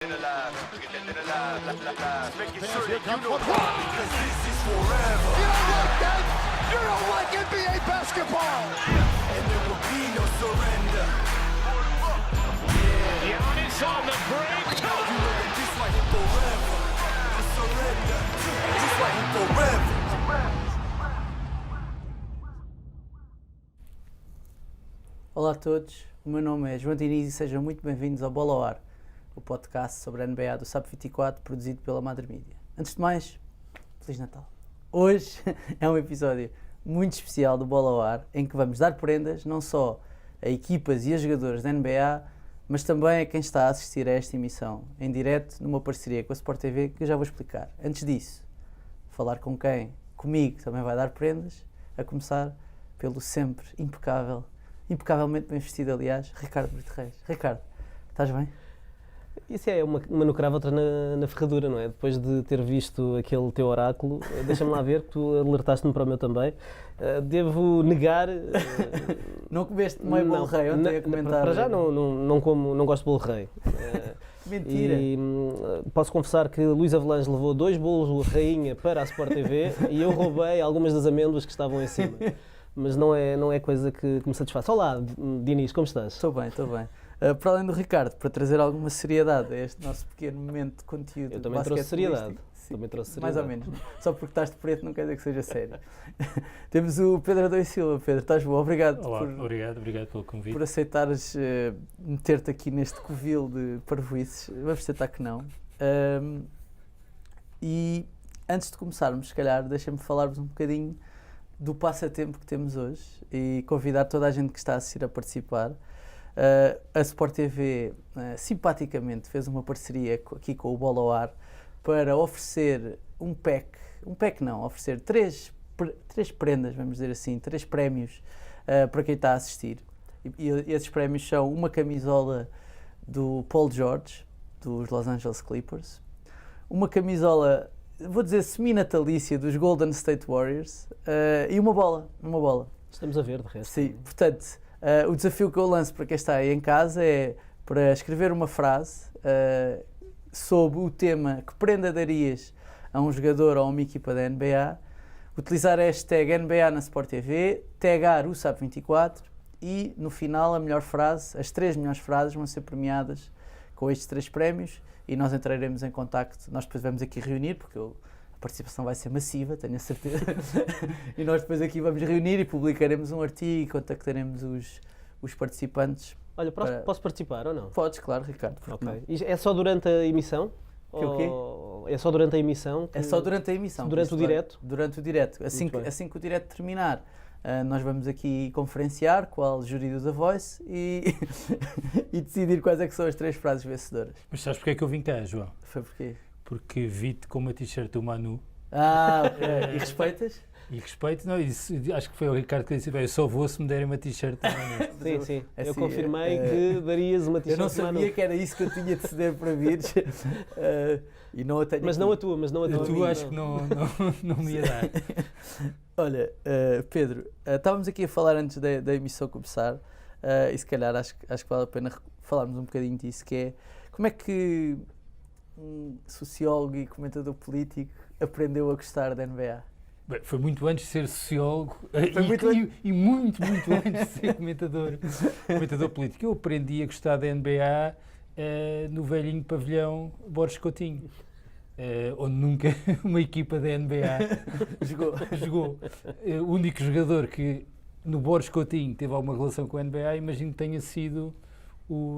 Making sure that you know why, because this is forever. You don't like that? You don't like NBA basketball. And there will be no surrender. Giannis on the break. You know that this might hit forever. No surrender. This might hit forever. Olá a todos, o meu nome é João Diniz e sejam muito bem-vindos ao Bola ao Ar, o podcast sobre a NBA do SAP 24, produzido pela Madre Mídia. Antes de mais, Feliz Natal! Hoje é um episódio muito especial do Bola ao Ar, em que vamos dar prendas não só a equipas e a jogadores da NBA, mas também a quem está a assistir a esta emissão, em direto, numa parceria com a Sport TV, que eu já vou explicar. Antes disso, falar com quem, comigo, também vai dar prendas, a começar pelo sempre impecavelmente bem vestido, aliás, Ricardo Brito Reis. Ricardo, estás bem? Isso é uma no cravo, outra na ferradura, não é? Depois de ter visto aquele teu oráculo, deixa-me lá ver, que tu alertaste-me para o meu também. Devo negar... Não comeste meio bolo rei ontem a comentar? Para já não gosto de bolo rei. Mentira! E posso confessar que Luís Avelange levou 2 bolos rainha para a Sport TV e eu roubei algumas das amêndoas que estavam em cima. Mas não é coisa que me satisfaz. Olá, Diniz, como estás? Estou bem. Para além do Ricardo, para trazer alguma seriedade a este nosso pequeno momento de conteúdo. Eu também trouxe seriedade. Mais ou menos. Só porque estás de preto não quer dizer que seja sério. Temos o Pedro Adão e Silva. Pedro, estás bom? Obrigado. Olá, obrigado pelo convite. Por aceitares meter-te aqui neste covil de parvoices. Vamos tentar que não. E antes de começarmos, se calhar, deixa-me falar-vos um bocadinho do passatempo que temos hoje e convidar toda a gente que está a assistir a participar. A Sport TV simpaticamente fez uma parceria aqui com o Bola ao Ar para oferecer oferecer três prendas, vamos dizer assim, 3 prémios para quem está a assistir. E esses prémios são uma camisola do Paul George, dos Los Angeles Clippers, uma camisola, vou dizer, semi-natalícia dos Golden State Warriors e uma bola. Estamos a ver, de resto. Sim, portanto, o desafio que eu lanço para quem está aí em casa é para escrever uma frase sobre o tema que prenda darias a um jogador ou a uma equipa da NBA, utilizar a hashtag NBA na Sport TV, tagar o SAP 24 e no final a melhor frase, as 3 melhores frases vão ser premiadas com estes 3 prémios e nós entraremos em contacto, nós depois vamos aqui reunir, porque a participação vai ser massiva, tenho a certeza, e nós depois aqui vamos reunir e publicaremos um artigo e contactaremos os participantes. Olha, posso participar ou não? Podes, claro, Ricardo. Ok. É só durante a emissão? O quê? É só durante a emissão? É só durante a emissão. Durante o direto? Durante o direto. Assim que o direto terminar, nós vamos aqui conferenciar qual júri do The Voice e decidir quais é que são as 3 frases vencedoras. Mas sabes porque é que eu vim cá, João? Foi porquê? Porque vi-te com uma t-shirt do Manu. E respeitas? E respeito, não, acho que foi o Ricardo que disse, eu só vou se me derem uma t-shirt do Manu. Sim. Assim, eu confirmei que darias uma t-shirt do Manu. Eu não sabia Manu. que era isso que eu tinha de ceder para vires. E não a tenho mas aqui. não a tua, A tua acho que não me ia dar. Olha, Pedro, estávamos aqui a falar antes da emissão começar e se calhar acho que vale a pena falarmos um bocadinho disso, que é como é que um sociólogo e comentador político aprendeu a gostar da NBA? Bem, foi muito antes de ser sociólogo e muito antes de ser comentador político. Eu aprendi a gostar da NBA no velhinho pavilhão Borges Coutinho, onde nunca uma equipa da NBA jogou. O único jogador que no Borges Coutinho teve alguma relação com a NBA, imagino que tenha sido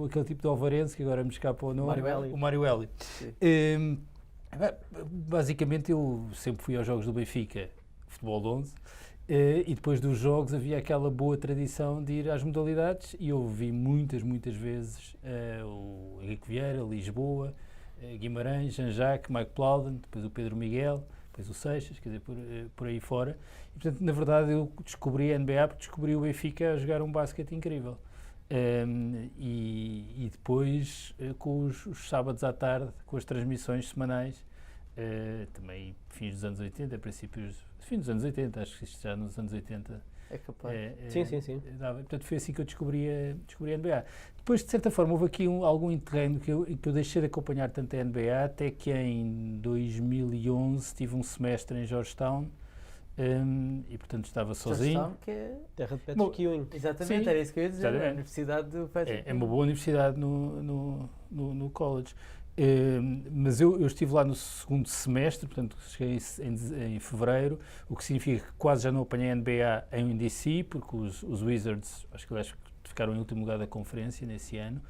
aquele tipo de alvarense, que agora me escapa o nome, o Mário Hélio. Basicamente eu sempre fui aos jogos do Benfica, futebol de 11, e depois dos jogos havia aquela boa tradição de ir às modalidades e eu vi muitas vezes o Henrique Vieira, Lisboa, Guimarães, Jean-Jacques, Mike Plowden, depois o Pedro Miguel, depois o Seixas, quer dizer, por aí fora. E, portanto, na verdade eu descobri a NBA porque descobri o Benfica a jogar um basquete incrível. E depois com os sábados à tarde, com as transmissões semanais, também fins dos anos 80, fins dos anos 80, acho que isto já nos anos 80 É capaz. Sim. Portanto, foi assim que eu descobri a NBA. Depois, de certa forma, houve aqui algum interregno que eu deixei de acompanhar tanto a NBA, até que em 2011 tive um semestre em Georgetown e, portanto, estava sozinho. Georgetown, que é... Terra de Patrick Ewing. Exatamente, Sim, era isso que eu ia dizer. exatamente. A Universidade do Patrick. É uma boa universidade no college. Mas eu estive lá no segundo semestre, portanto cheguei em fevereiro, o que significa que quase já não apanhei a NBA em DC, porque os Wizards, acho que ficaram em último lugar da conferência nesse ano.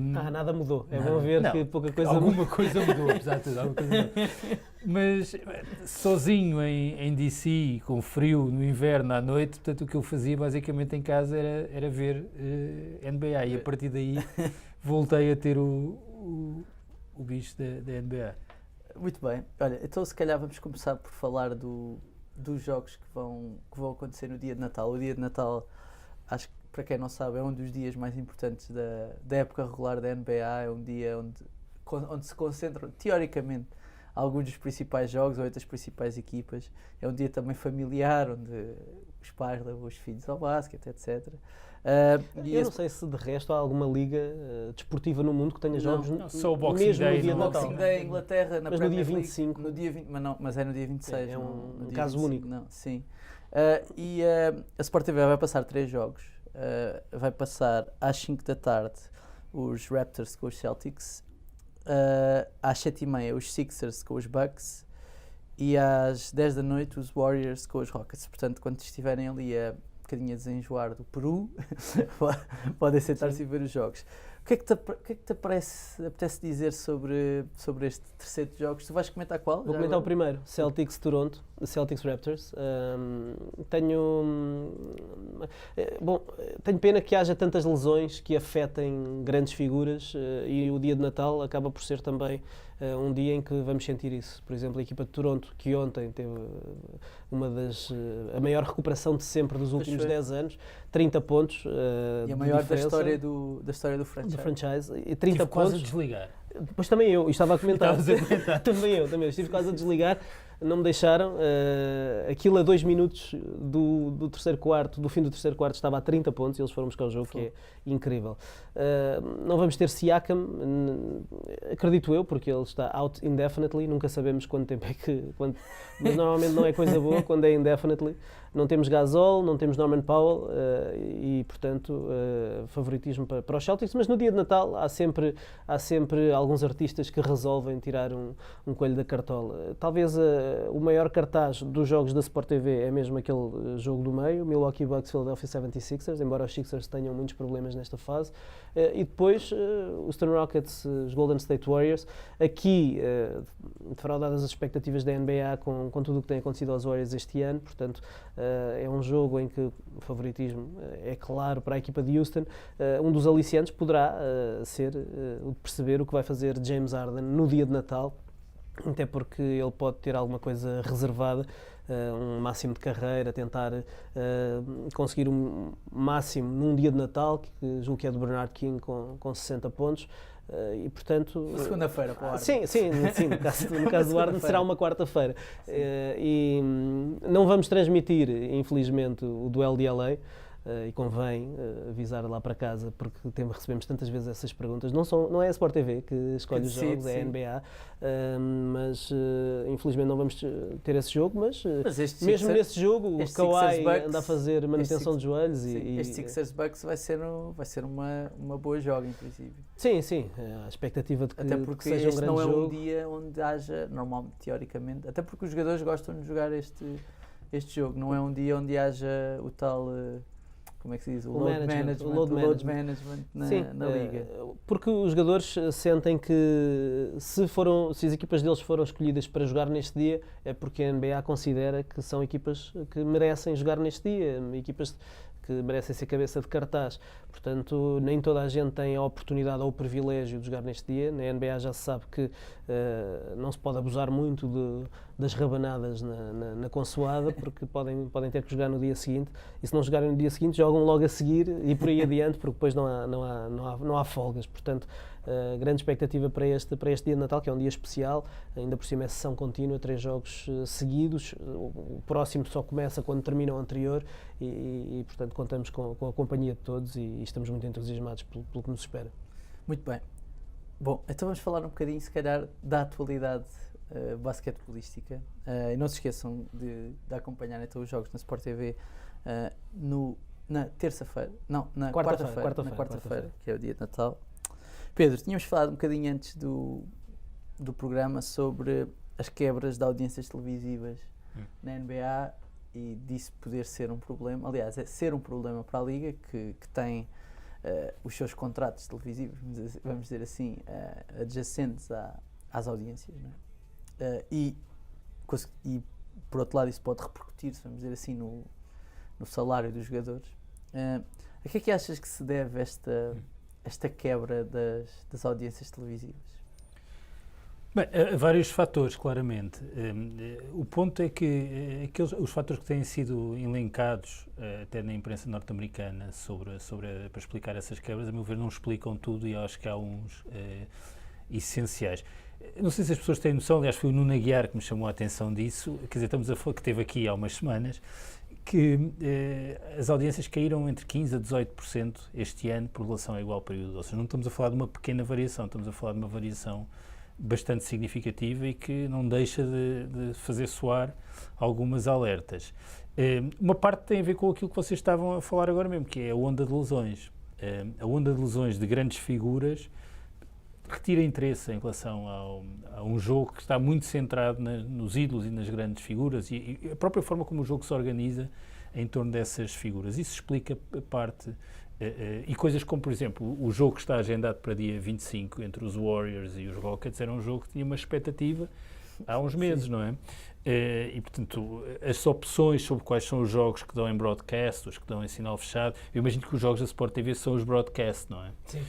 Nada mudou. É Nada. bom ver Não, que pouca coisa alguma coisa mudou, apesar de tudo, alguma coisa mudou. Mas sozinho em DC, com frio no inverno à noite, portanto o que eu fazia basicamente em casa era ver NBA, e a partir daí voltei a ter o bicho da NBA. Muito bem. Olha, então se calhar vamos começar por falar dos jogos que vão acontecer no dia de Natal. O dia de Natal, acho que para quem não sabe, é um dos dias mais importantes da época regular da NBA. É um dia onde se concentram, teoricamente, alguns dos principais jogos ou das principais equipas. É um dia também familiar, onde os pais levam os filhos ao basquete, etc. Eu não sei se de resto há alguma liga desportiva no mundo que tenha jogos só o Boxing mesmo Day no dia de não. Natal. Boxing Day em Inglaterra, na Mas no dia Premier League, 25. no dia 20, mas é no dia 26. É no um dia caso 25, único. Não, sim. A Sport TV vai passar 3 jogos. Vai passar às 5 da tarde os Raptors com os Celtics, às 7h30 os Sixers com os Bucks e às 10 da noite os Warriors com os Rockets. Portanto, quando estiverem ali a bocadinho a desenjoar do Peru, podem sentar-se e ver os jogos. O que é que te apetece dizer sobre este terceiro de jogos? Tu vais comentar qual? Vou comentar o primeiro, Celtics Toronto, Celtics Raptors. Tenho pena que haja tantas lesões que afetem grandes figuras e o dia de Natal acaba por ser também um dia em que vamos sentir isso. Por exemplo, a equipa de Toronto, que ontem teve a maior recuperação de sempre dos últimos 10 anos, 30 pontos e a maior diferença da história do franchise. do franchise, e 30 Tive quase pontos. a desligar. Depois também eu estava a comentar. Estavas a comentar. também eu estive quase a desligar, não me deixaram. Aquilo a 2 minutos do terceiro quarto, do fim do terceiro quarto, estava a 30 pontos e eles foram buscar o jogo, que é incrível. Não vamos ter Siakam, acredito eu, porque ele está out indefinitely, nunca sabemos quanto tempo é que... mas normalmente não é coisa boa quando é indefinitely. Não temos Gasol, não temos Norman Powell e, portanto, favoritismo para os Celtics, mas no dia de Natal há sempre alguns artistas que resolvem tirar um coelho da cartola. Talvez o maior cartaz dos jogos da Sport TV é mesmo aquele jogo do meio, Milwaukee Bucks, Philadelphia 76ers, embora os Sixers tenham muitos problemas nesta fase. E depois os Houston Rockets, os Golden State Warriors, aqui defraudadas as expectativas da NBA com tudo o que tem acontecido aos Warriors este ano, portanto é um jogo em que o favoritismo é claro para a equipa de Houston. Um dos aliciantes poderá ser o de perceber o que vai fazer James Harden no dia de Natal, até porque ele pode ter alguma coisa reservada, um máximo de carreira, tentar conseguir um máximo num dia de Natal, que julgo que é do Bernard King com 60 pontos. E portanto... Segunda-feira para o Harden. Sim, no caso do Harden será uma quarta-feira. E não vamos transmitir, infelizmente, o duelo de LA. E convém avisar lá para casa, porque recebemos tantas vezes essas perguntas. Não é a Sport TV que escolhe os jogos, é a NBA, mas infelizmente não vamos ter esse jogo, mas mesmo nesse jogo o Kawhi anda a fazer manutenção de joelhos. Este Sixers Bucks vai ser uma boa jogo, em princípio. Sim, a expectativa de que, até porque seja um este grande não é jogo. um dia onde haja, normalmente, teoricamente, até porque os jogadores gostam de jogar este jogo, não é um dia onde haja o tal... como é que se diz? O load management na liga. Porque os jogadores sentem que se as equipas deles foram escolhidas para jogar neste dia, é porque a NBA considera que são equipas que merecem jogar neste dia, equipas que merecem ser cabeça de cartaz. Portanto, nem toda a gente tem a oportunidade ou o privilégio de jogar neste dia. Na NBA já se sabe que não se pode abusar muito das rabanadas na consoada, porque podem ter que jogar no dia seguinte, e se não jogarem no dia seguinte, jogam logo a seguir e por aí adiante, porque depois não há folgas. Portanto, Grande expectativa para este dia de Natal, que é um dia especial, ainda por cima é sessão contínua, 3 jogos seguidos, o próximo só começa quando termina o anterior e portanto contamos com a companhia de todos e estamos muito entusiasmados pelo que nos espera. Muito bem. Bom, então vamos falar um bocadinho, se calhar, da atualidade basquetebolística. E não se esqueçam de acompanhar então os jogos na Sport TV na terça-feira, não, na quarta-feira, que é o dia de Natal. Pedro, tínhamos falado um bocadinho antes do programa sobre as quebras de audiências televisivas na NBA e disso poder ser um problema, aliás, é ser um problema para a Liga que tem os seus contratos televisivos, vamos dizer assim, adjacentes às audiências, não é? E por outro lado isso pode repercutir-se, vamos dizer assim, no salário dos jogadores. A que é que achas que se deve esta quebra das audiências televisivas? Bem, há vários fatores, claramente. O ponto é que os fatores que têm sido elencados até na imprensa norte-americana para explicar essas quebras, a meu ver, não explicam tudo e eu acho que há uns essenciais. Não sei se as pessoas têm noção, aliás, foi o Nuno Aguiar que me chamou a atenção disso, quer dizer, estamos a falar que esteve aqui há umas semanas, que as audiências caíram entre 15% a 18% este ano por relação ao igual período. Ou seja, não estamos a falar de uma pequena variação, estamos a falar de uma variação bastante significativa e que não deixa de fazer soar algumas alertas. Uma parte tem a ver com aquilo que vocês estavam a falar agora mesmo, que é a onda de lesões. A onda de lesões de grandes figuras retira interesse em relação a um jogo que está muito centrado nos ídolos e nas grandes figuras e a própria forma como o jogo se organiza em torno dessas figuras. Isso explica parte e coisas como, por exemplo, o jogo que está agendado para dia 25 entre os Warriors e os Rockets era um jogo que tinha uma expectativa há uns meses, não é? E, portanto, as opções sobre quais são os jogos que dão em broadcast, os que dão em sinal fechado, eu imagino que os jogos da Sport TV são os broadcast, não é? Sim.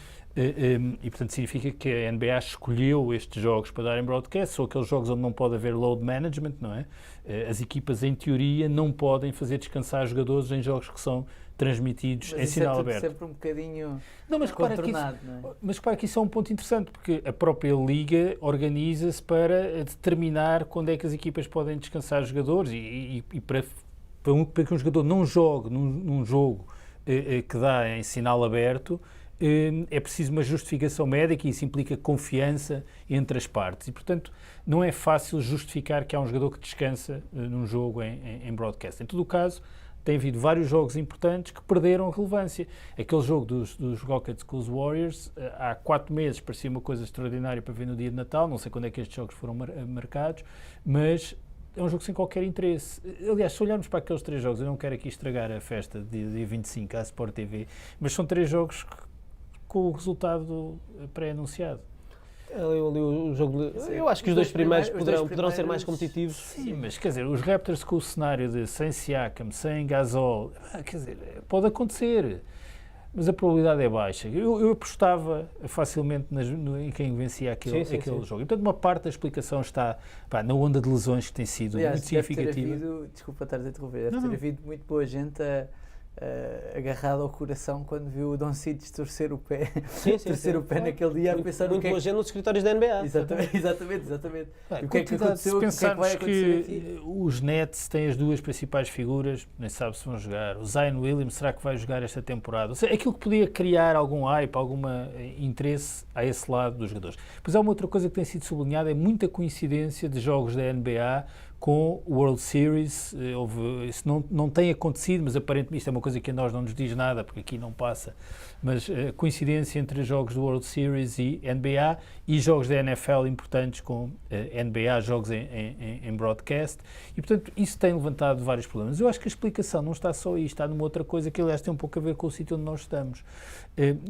E, portanto, significa que a NBA escolheu estes jogos para dar em broadcast, são aqueles jogos onde não pode haver load management, não é? As equipas, em teoria, não podem fazer descansar jogadores em jogos que são transmitidos em sinal aberto. Mas sempre um bocadinho contornado, não é? Mas repara que isso é um ponto interessante, porque a própria Liga organiza-se para determinar quando é que as equipas podem descansar jogadores e para que um jogador não jogue num jogo que dá em sinal aberto, é preciso uma justificação médica e isso implica confiança entre as partes e, portanto, não é fácil justificar que há um jogador que descansa num jogo em broadcast. Em todo o caso, tem havido vários jogos importantes que perderam relevância. Aquele jogo dos Rockets com os Warriors, há 4 meses parecia uma coisa extraordinária para ver no dia de Natal, não sei quando é que estes jogos foram marcados, mas é um jogo sem qualquer interesse. Aliás, se olharmos para aqueles 3 jogos, eu não quero aqui estragar a festa de dia 25 à Sport TV, mas são 3 jogos com o resultado pré-anunciado. Eu acho que os dois primeiros poderão ser mais competitivos. Sim, mas quer dizer, os Raptors com o cenário de sem Siakam, sem Gasol, quer dizer, pode acontecer, mas a probabilidade é baixa. Eu apostava facilmente em quem vencia aquele jogo. E, portanto, uma parte da explicação está na onda de lesões que tem sido muito significativa. Desculpa estar a interromper, deve ter havido muito boa gente agarrado ao coração quando viu o Doncic torcer o pé, o pé naquele dia a pensar muito boa gente nos escritórios da NBA. Exatamente. E o que é que aconteceu? Se pensarmos que os Nets têm as 2 principais figuras, nem sabe se vão jogar. O Zion Williams, será que vai jogar esta temporada? Ou seja, aquilo que podia criar algum hype, algum interesse a esse lado dos jogadores. Pois há uma outra coisa que tem sido sublinhada, é muita coincidência de jogos da NBA com o World Series. Isso não tem acontecido, mas aparentemente isto é uma coisa que a nós não nos diz nada, porque aqui não passa, mas coincidência entre jogos do World Series e NBA e jogos da NFL importantes com NBA, jogos em broadcast, e portanto isso tem levantado vários problemas. Eu acho que a explicação não está só aí, está numa outra coisa que aliás tem um pouco a ver com o sítio onde nós estamos,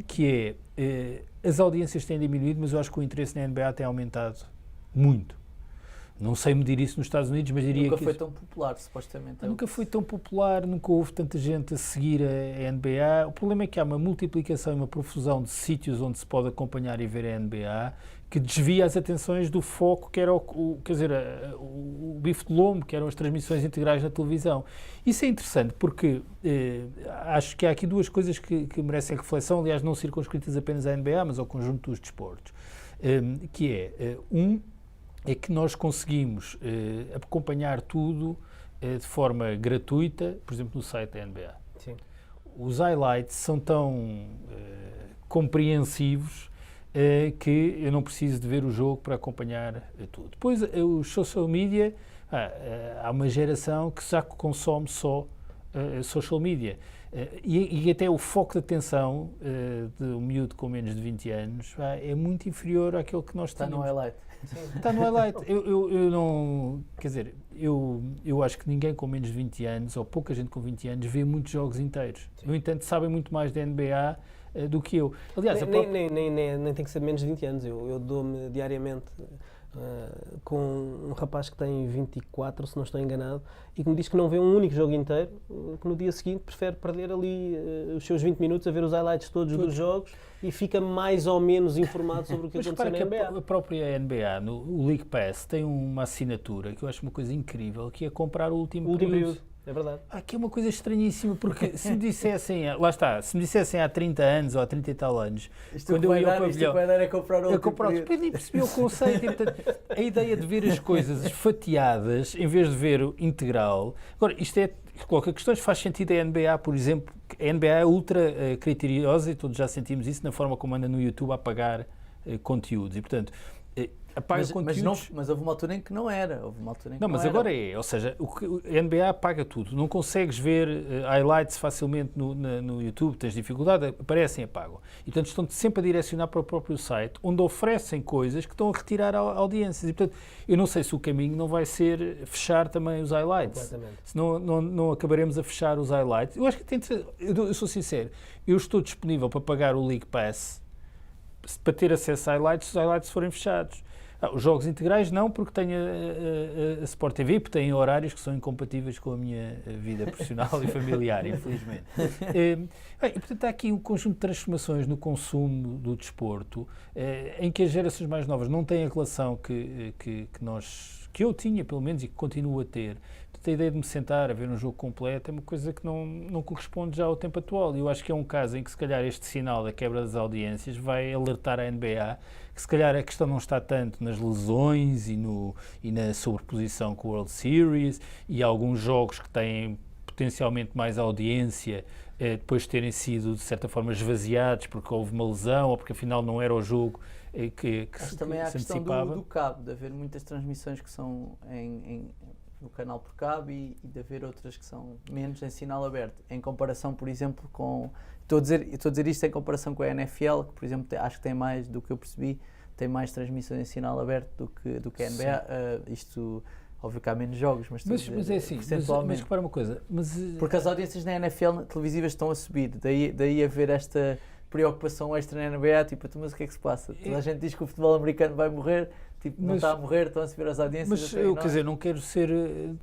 que é as audiências têm diminuído, mas eu acho que o interesse na NBA tem aumentado muito. Não sei medir isso nos Estados Unidos, mas diria que... Nunca foi tão popular, supostamente. Nunca foi tão popular, nunca houve tanta gente a seguir a NBA. O problema é que há uma multiplicação e uma profusão de sítios onde se pode acompanhar e ver a NBA que desvia as atenções do foco que era quer dizer, o bife de lombo, que eram as transmissões integrais na televisão. Isso é interessante porque acho que há aqui duas coisas que merecem reflexão, aliás, não circunscritas apenas à NBA, mas ao conjunto dos desportos, que é que nós conseguimos acompanhar tudo de forma gratuita, por exemplo, no site da NBA. Sim. Os highlights são tão compreensivos que eu não preciso de ver o jogo para acompanhar tudo. Depois, os social media, há uma geração que já consome só social media. E até o foco de atenção de um miúdo com menos de 20 anos é muito inferior àquele que nós tínhamos. Está no highlight. Está no highlight. Eu não... Quer dizer, eu acho que ninguém com menos de 20 anos, ou pouca gente com 20 anos, vê muitos jogos inteiros. No entanto, sabem muito mais da NBA do que eu. Aliás, nem tem que ser menos de 20 anos. Eu dou-me diariamente com um rapaz que tem 24, se não estou enganado, e que me diz que não vê um único jogo inteiro, que no dia seguinte prefere perder ali os seus 20 minutos a ver os highlights todos dos jogos e fica mais ou menos informado sobre o que aconteceu na NBA. A própria NBA, no League Pass, tem uma assinatura que eu acho uma coisa incrível, que é comprar o último período. É verdade. Que é uma coisa estranhíssima, porque se me dissessem, lá está, se me dissessem há 30 anos ou há 30 e tal anos, quando eu ia ao pavilhão, vai dar a comprar o depois nem percebi o conceito. E, portanto, a ideia de ver as coisas fatiadas em vez de ver o integral. Agora, isto coloca questões, faz sentido a NBA, por exemplo, a NBA é ultra criteriosa e todos já sentimos isso na forma como anda no YouTube a apagar conteúdos e, portanto, apaga conteúdos. Mas houve uma altura em que não era. Agora é. Ou seja, a NBA apaga tudo. Não consegues ver highlights facilmente no YouTube, tens dificuldade, aparecem e apagam. E, portanto, estão sempre a direcionar para o próprio site, onde oferecem coisas que estão a retirar audiências. E, portanto, eu não sei se o caminho não vai ser fechar também os highlights. Senão não acabaremos a fechar os highlights. Eu acho que eu sou sincero, eu estou disponível para pagar o League Pass para ter acesso a highlights se os highlights forem fechados. Os jogos integrais não, porque tenho a Sport TV, porque têm horários que são incompatíveis com a minha vida profissional e familiar, infelizmente. E, portanto, há aqui um conjunto de transformações no consumo do desporto, em que as gerações mais novas não têm a relação que eu tinha, pelo menos, e que continuo a ter. Portanto, a ideia de me sentar a ver um jogo completo é uma coisa que não corresponde já ao tempo atual. E eu acho que é um caso em que, se calhar, este sinal da quebra das audiências vai alertar a NBA que, se calhar, a questão não está tanto nas lesões e na sobreposição com o World Series e alguns jogos que têm potencialmente mais audiência depois de terem sido, de certa forma, esvaziados porque houve uma lesão ou porque, afinal, não era o jogo que se também há a questão antecipava. do cabo, de haver muitas transmissões que são no canal por cabo e de haver outras que são menos em sinal aberto. Em comparação, por exemplo, com... Estou a dizer isto em comparação com a NFL, que, por exemplo, acho que tem mais, do que eu percebi, tem mais transmissões em sinal aberto do que a NBA. Isto... Óbvio que há menos jogos, mas é assim, mas repara uma coisa... Porque as audiências na NFL televisivas estão a subir, daí haver esta preocupação extra na NBA, tipo, mas o que é que se passa? Toda a gente diz que o futebol americano vai morrer, tipo, não está a morrer, estão a subir as audiências. Mas eu, quer dizer, não quero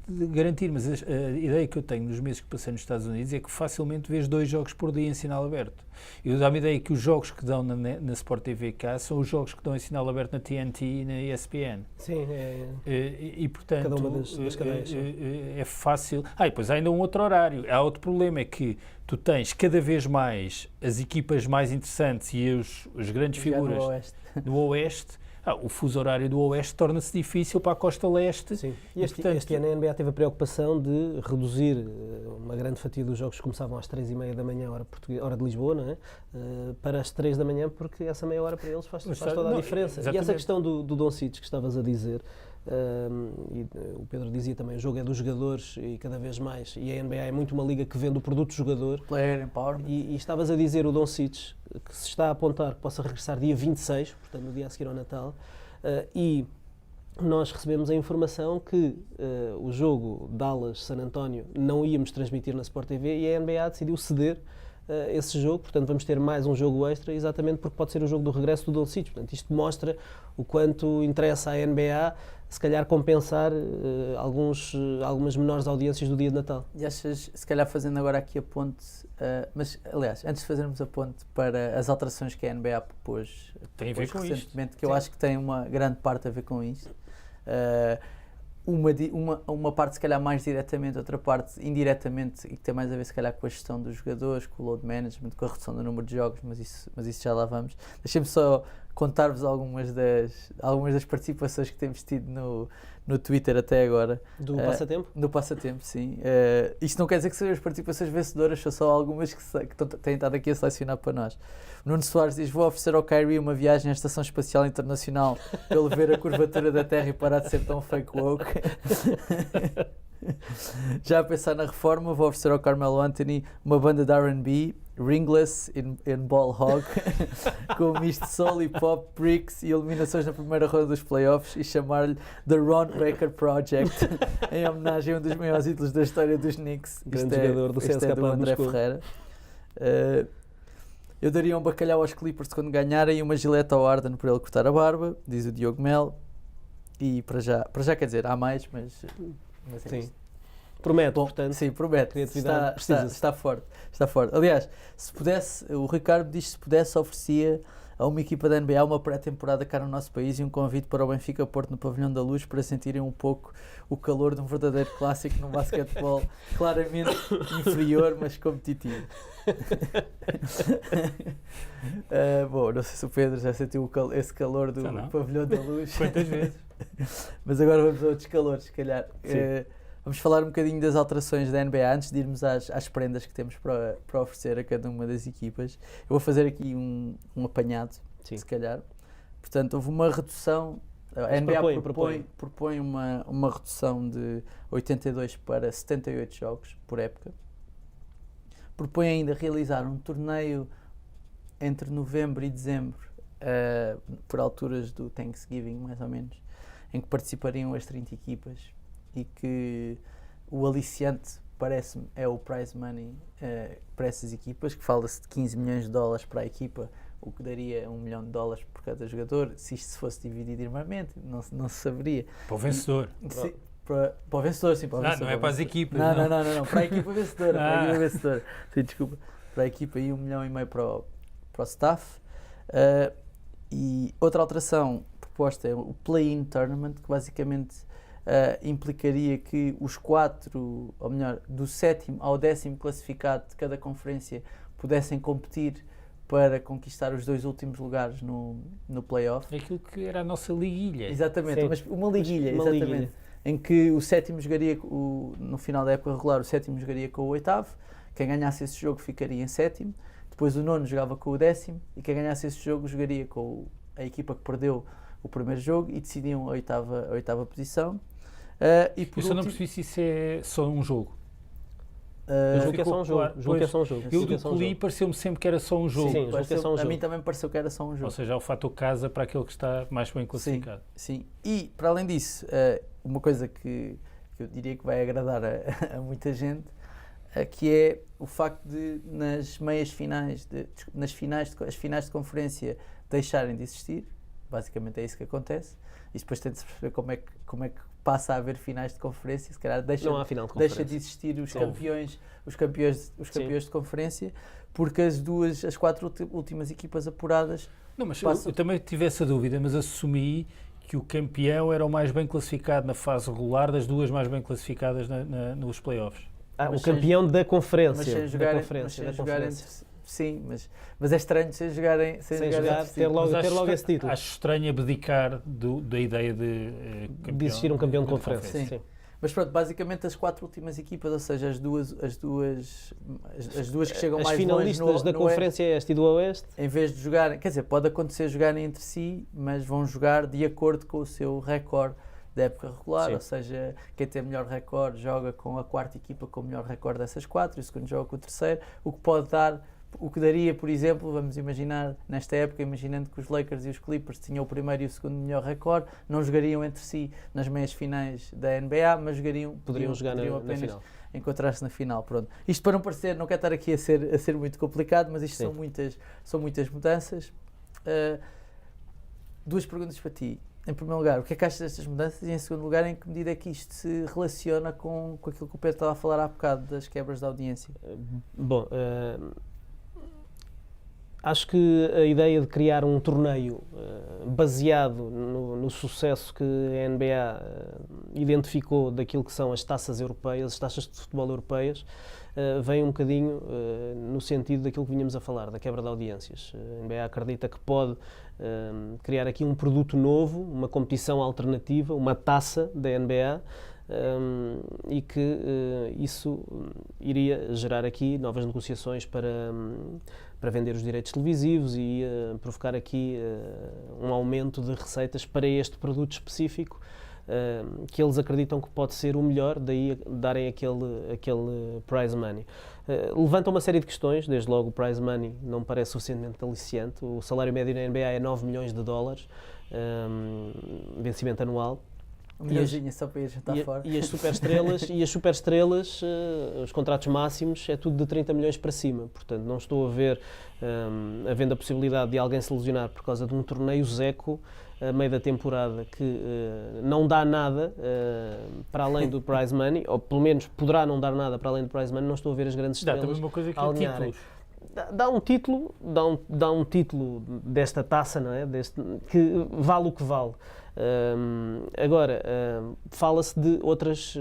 garantir, mas a ideia que eu tenho nos meses que passei nos Estados Unidos é que facilmente vês 2 jogos por dia em sinal aberto. Eu dá-me a ideia que os jogos que dão na Sport TV cá são os jogos que dão em sinal aberto na TNT e na ESPN. Sim, e portanto, cada uma das cadeias. É fácil. E depois há ainda um outro horário. Há outro problema, é que tu tens cada vez mais as equipas mais interessantes e as grandes figuras do Oeste. O fuso horário do Oeste torna-se difícil para a Costa Leste. Sim. E este ano a NBA teve a preocupação de reduzir uma grande fatia dos jogos que começavam às 3h30 da manhã, hora de Lisboa, não é? Para as 3 da manhã, porque essa meia hora para eles faz toda a diferença. Exatamente. E essa questão do Doncic que estavas a dizer, e o Pedro dizia também, o jogo é dos jogadores e cada vez mais, e a NBA é muito uma liga que vende o produto do jogador. Player empowerment. E estavas a dizer o Doncic, que se está a apontar que possa regressar dia 26, portanto no dia a seguir ao Natal, e nós recebemos a informação que o jogo Dallas-San António não íamos transmitir na Sport TV e a NBA decidiu ceder esse jogo, portanto vamos ter mais um jogo extra, exatamente porque pode ser o jogo do regresso do Doncic. Portanto, isto mostra o quanto interessa à NBA, se calhar compensar algumas menores audiências do dia de Natal. E achas, se calhar fazendo agora aqui a ponte, mas aliás, antes de fazermos a ponte para as alterações que a NBA propôs Tem a ver com isto. recentemente, que eu acho que tem uma grande parte a ver com isto. Uma parte se calhar mais diretamente, outra parte indiretamente, e que tem mais a ver se calhar com a gestão dos jogadores, com o load management, com a redução do número de jogos, mas isso já lá vamos. Deixem-me só contar-vos algumas das participações que temos tido no Twitter até agora. Do passatempo? No passatempo, sim. Isto não quer dizer que sejam as participações vencedoras, são só algumas que têm estado aqui a selecionar para nós. O Nuno Soares diz: vou oferecer ao Kyrie uma viagem à Estação Espacial Internacional para ele ver a curvatura da Terra e parar de ser tão fake woke. Já a pensar na reforma, vou oferecer ao Carmelo Anthony uma banda de R&B, Ringless in Ball Hog, com um misto de soul e pop, bricks e eliminações na primeira ronda dos playoffs, e chamar-lhe The Ron Baker Project, em homenagem a um dos maiores ídolos da história dos Knicks. Grande jogador do CSKA é do André Moscou. Ferreira. Eu daria um bacalhau aos Clippers quando ganharem e uma gileta ao Harden por ele cortar a barba, diz o Diogo Mel. E para já quer dizer, há mais, mas é Sim. isto. Promete, Bom, portanto. sim, promete. criatividade Está forte. Aliás, se pudesse, o Ricardo diz que se pudesse, oferecia a uma equipa da NBA uma pré-temporada cá no nosso país e um convite para o Benfica Porto no Pavilhão da Luz para sentirem um pouco o calor de um verdadeiro clássico no basquetebol claramente inferior, mas competitivo. Bom, não sei se o Pedro já sentiu esse calor do Pavilhão da Luz. Quantas vezes? Mas agora vamos a outros calores, se calhar. Vamos falar um bocadinho das alterações da NBA antes de irmos às prendas que temos para oferecer a cada uma das equipas. Eu vou fazer aqui um apanhado, se calhar. Portanto, houve uma redução. A NBA propõe uma redução de 82 para 78 jogos por época. Propõe ainda realizar um torneio entre novembro e dezembro, por alturas do Thanksgiving, mais ou menos, em que participariam as 30 equipas. E que o aliciante, parece-me, é o prize money para essas equipas, que fala-se de 15 milhões de dólares para a equipa, o que daria $1 milhão por cada jogador. Se isto se fosse dividido irmãmente, não se saberia. Para o vencedor. Sim, para o vencedor, sim. Para o vencedor, não é para as equipas. Não, para a equipa vencedora. Para a equipa vencedora. Sim, desculpa. Para a equipa e $1,5 milhão para o staff. E outra alteração proposta é o Play-in Tournament, que basicamente implicaria que os 4, ou melhor, do 7º ao 10º classificado de cada conferência pudessem competir para conquistar os 2 últimos lugares no play-off. É aquilo que era a nossa liguilha. Exatamente, Sim. mas uma liguilha, exatamente. Liguilha. Em que o 7º jogaria, no final da época regular, o 7º jogaria com o 8º, quem ganhasse esse jogo ficaria em 7º, depois o 9º jogava com o 10º, e quem ganhasse esse jogo jogaria com a equipa que perdeu o primeiro jogo e decidiam a oitava posição. E por Eu só não último, percebi se isso é só um jogo. Eu julgo que é ficou só um jogo. claro. Julgo que é só um jogo. Eu Julgo que é do só um que li jogo. pareceu-me sempre que era só um jogo. Sim, julgo que é só um a jogo. mim também me pareceu que era só um jogo. Ou seja, o fator casa para aquele que está mais bem classificado. Sim. E, para além disso, uma coisa que eu diria que vai agradar a muita gente, que é o facto de, nas meias finais, as finais de conferência deixarem de existir. Basicamente é isso que acontece. E depois tem de se perceber como é que passa a haver finais de conferência. Se calhar Não há final de conferência. deixa de existir os campeões de conferência, porque as 4 últimas equipas apuradas. Não, mas eu também tive essa dúvida, mas assumi que o campeão era o mais bem classificado na fase regular das 2 mais bem classificadas nos playoffs. O campeão da conferência. Mas sem jogarem. Sim, mas é estranho sem jogarem ter logo esse título. Acho estranho abdicar da ideia de existir um campeão de conferência. Sim. Mas pronto, basicamente as 4 últimas equipas, ou seja, as duas que chegam as mais finalistas longe da Conferência Este e do Oeste, em vez de jogarem, quer dizer, pode acontecer jogarem entre si, mas vão jogar de acordo com o seu recorde da época regular. Sim. Ou seja, quem tem melhor recorde joga com a 4ª equipa com o melhor recorde dessas 4 e o segundo joga com o terceiro, o que pode dar o que daria, por exemplo, vamos imaginar, nesta época, imaginando que os Lakers e os Clippers tinham o primeiro e o segundo melhor recorde, não jogariam entre si nas meias finais da NBA, mas Poderiam jogar na apenas final. encontrar-se na final. Pronto. Isto para não parecer, não quero estar aqui a ser muito complicado, mas isto Sim. são muitas mudanças. Duas perguntas para ti. Em primeiro lugar, o que é que achas destas mudanças? E em segundo lugar, em que medida é que isto se relaciona com aquilo que o Pedro estava a falar há bocado, das quebras de audiência? Bom, acho que a ideia de criar um torneio baseado no sucesso que a NBA identificou daquilo que são as taças europeias, as taças de futebol europeias, vem um bocadinho no sentido daquilo que vinhamos a falar, da quebra de audiências. A NBA acredita que pode criar aqui um produto novo, uma competição alternativa, uma taça da NBA, e que isso iria gerar aqui novas negociações para vender os direitos televisivos e provocar aqui um aumento de receitas para este produto específico, que eles acreditam que pode ser o melhor, daí darem aquele prize money. Levanta uma série de questões, desde logo o prize money não me parece suficientemente aliciante. O salário médio na NBA é 9 milhões de dólares, vencimento anual. Um milhãozinho só para ir jantar fora. E as superestrelas, os contratos máximos, é tudo de 30 milhões para cima. Portanto, não estou a ver havendo a possibilidade de alguém se lesionar por causa de um torneio zeco a meio da temporada que não dá nada para além do prize money, ou pelo menos poderá não dar nada para além do prize money. Não estou a ver as grandes Dá estrelas também uma coisa que é alinharem. títulos. Dá um título desta taça, não é? Que vale o que vale. Agora, fala-se de outros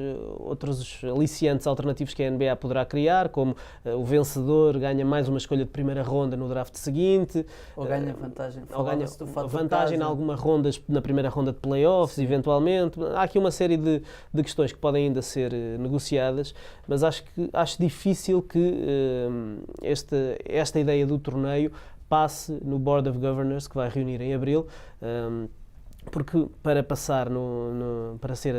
aliciantes alternativos que a NBA poderá criar, como o vencedor ganha mais uma escolha de primeira ronda no draft seguinte, Ou ganha vantagem. ou ganha Falava-se do fator vantagem em casa. algumas rondas, na primeira ronda de playoffs, eventualmente. Há aqui uma série de questões que podem ainda ser negociadas, mas acho difícil que esta ideia do torneio passe no Board of Governors, que vai reunir em abril, porque para passar para ser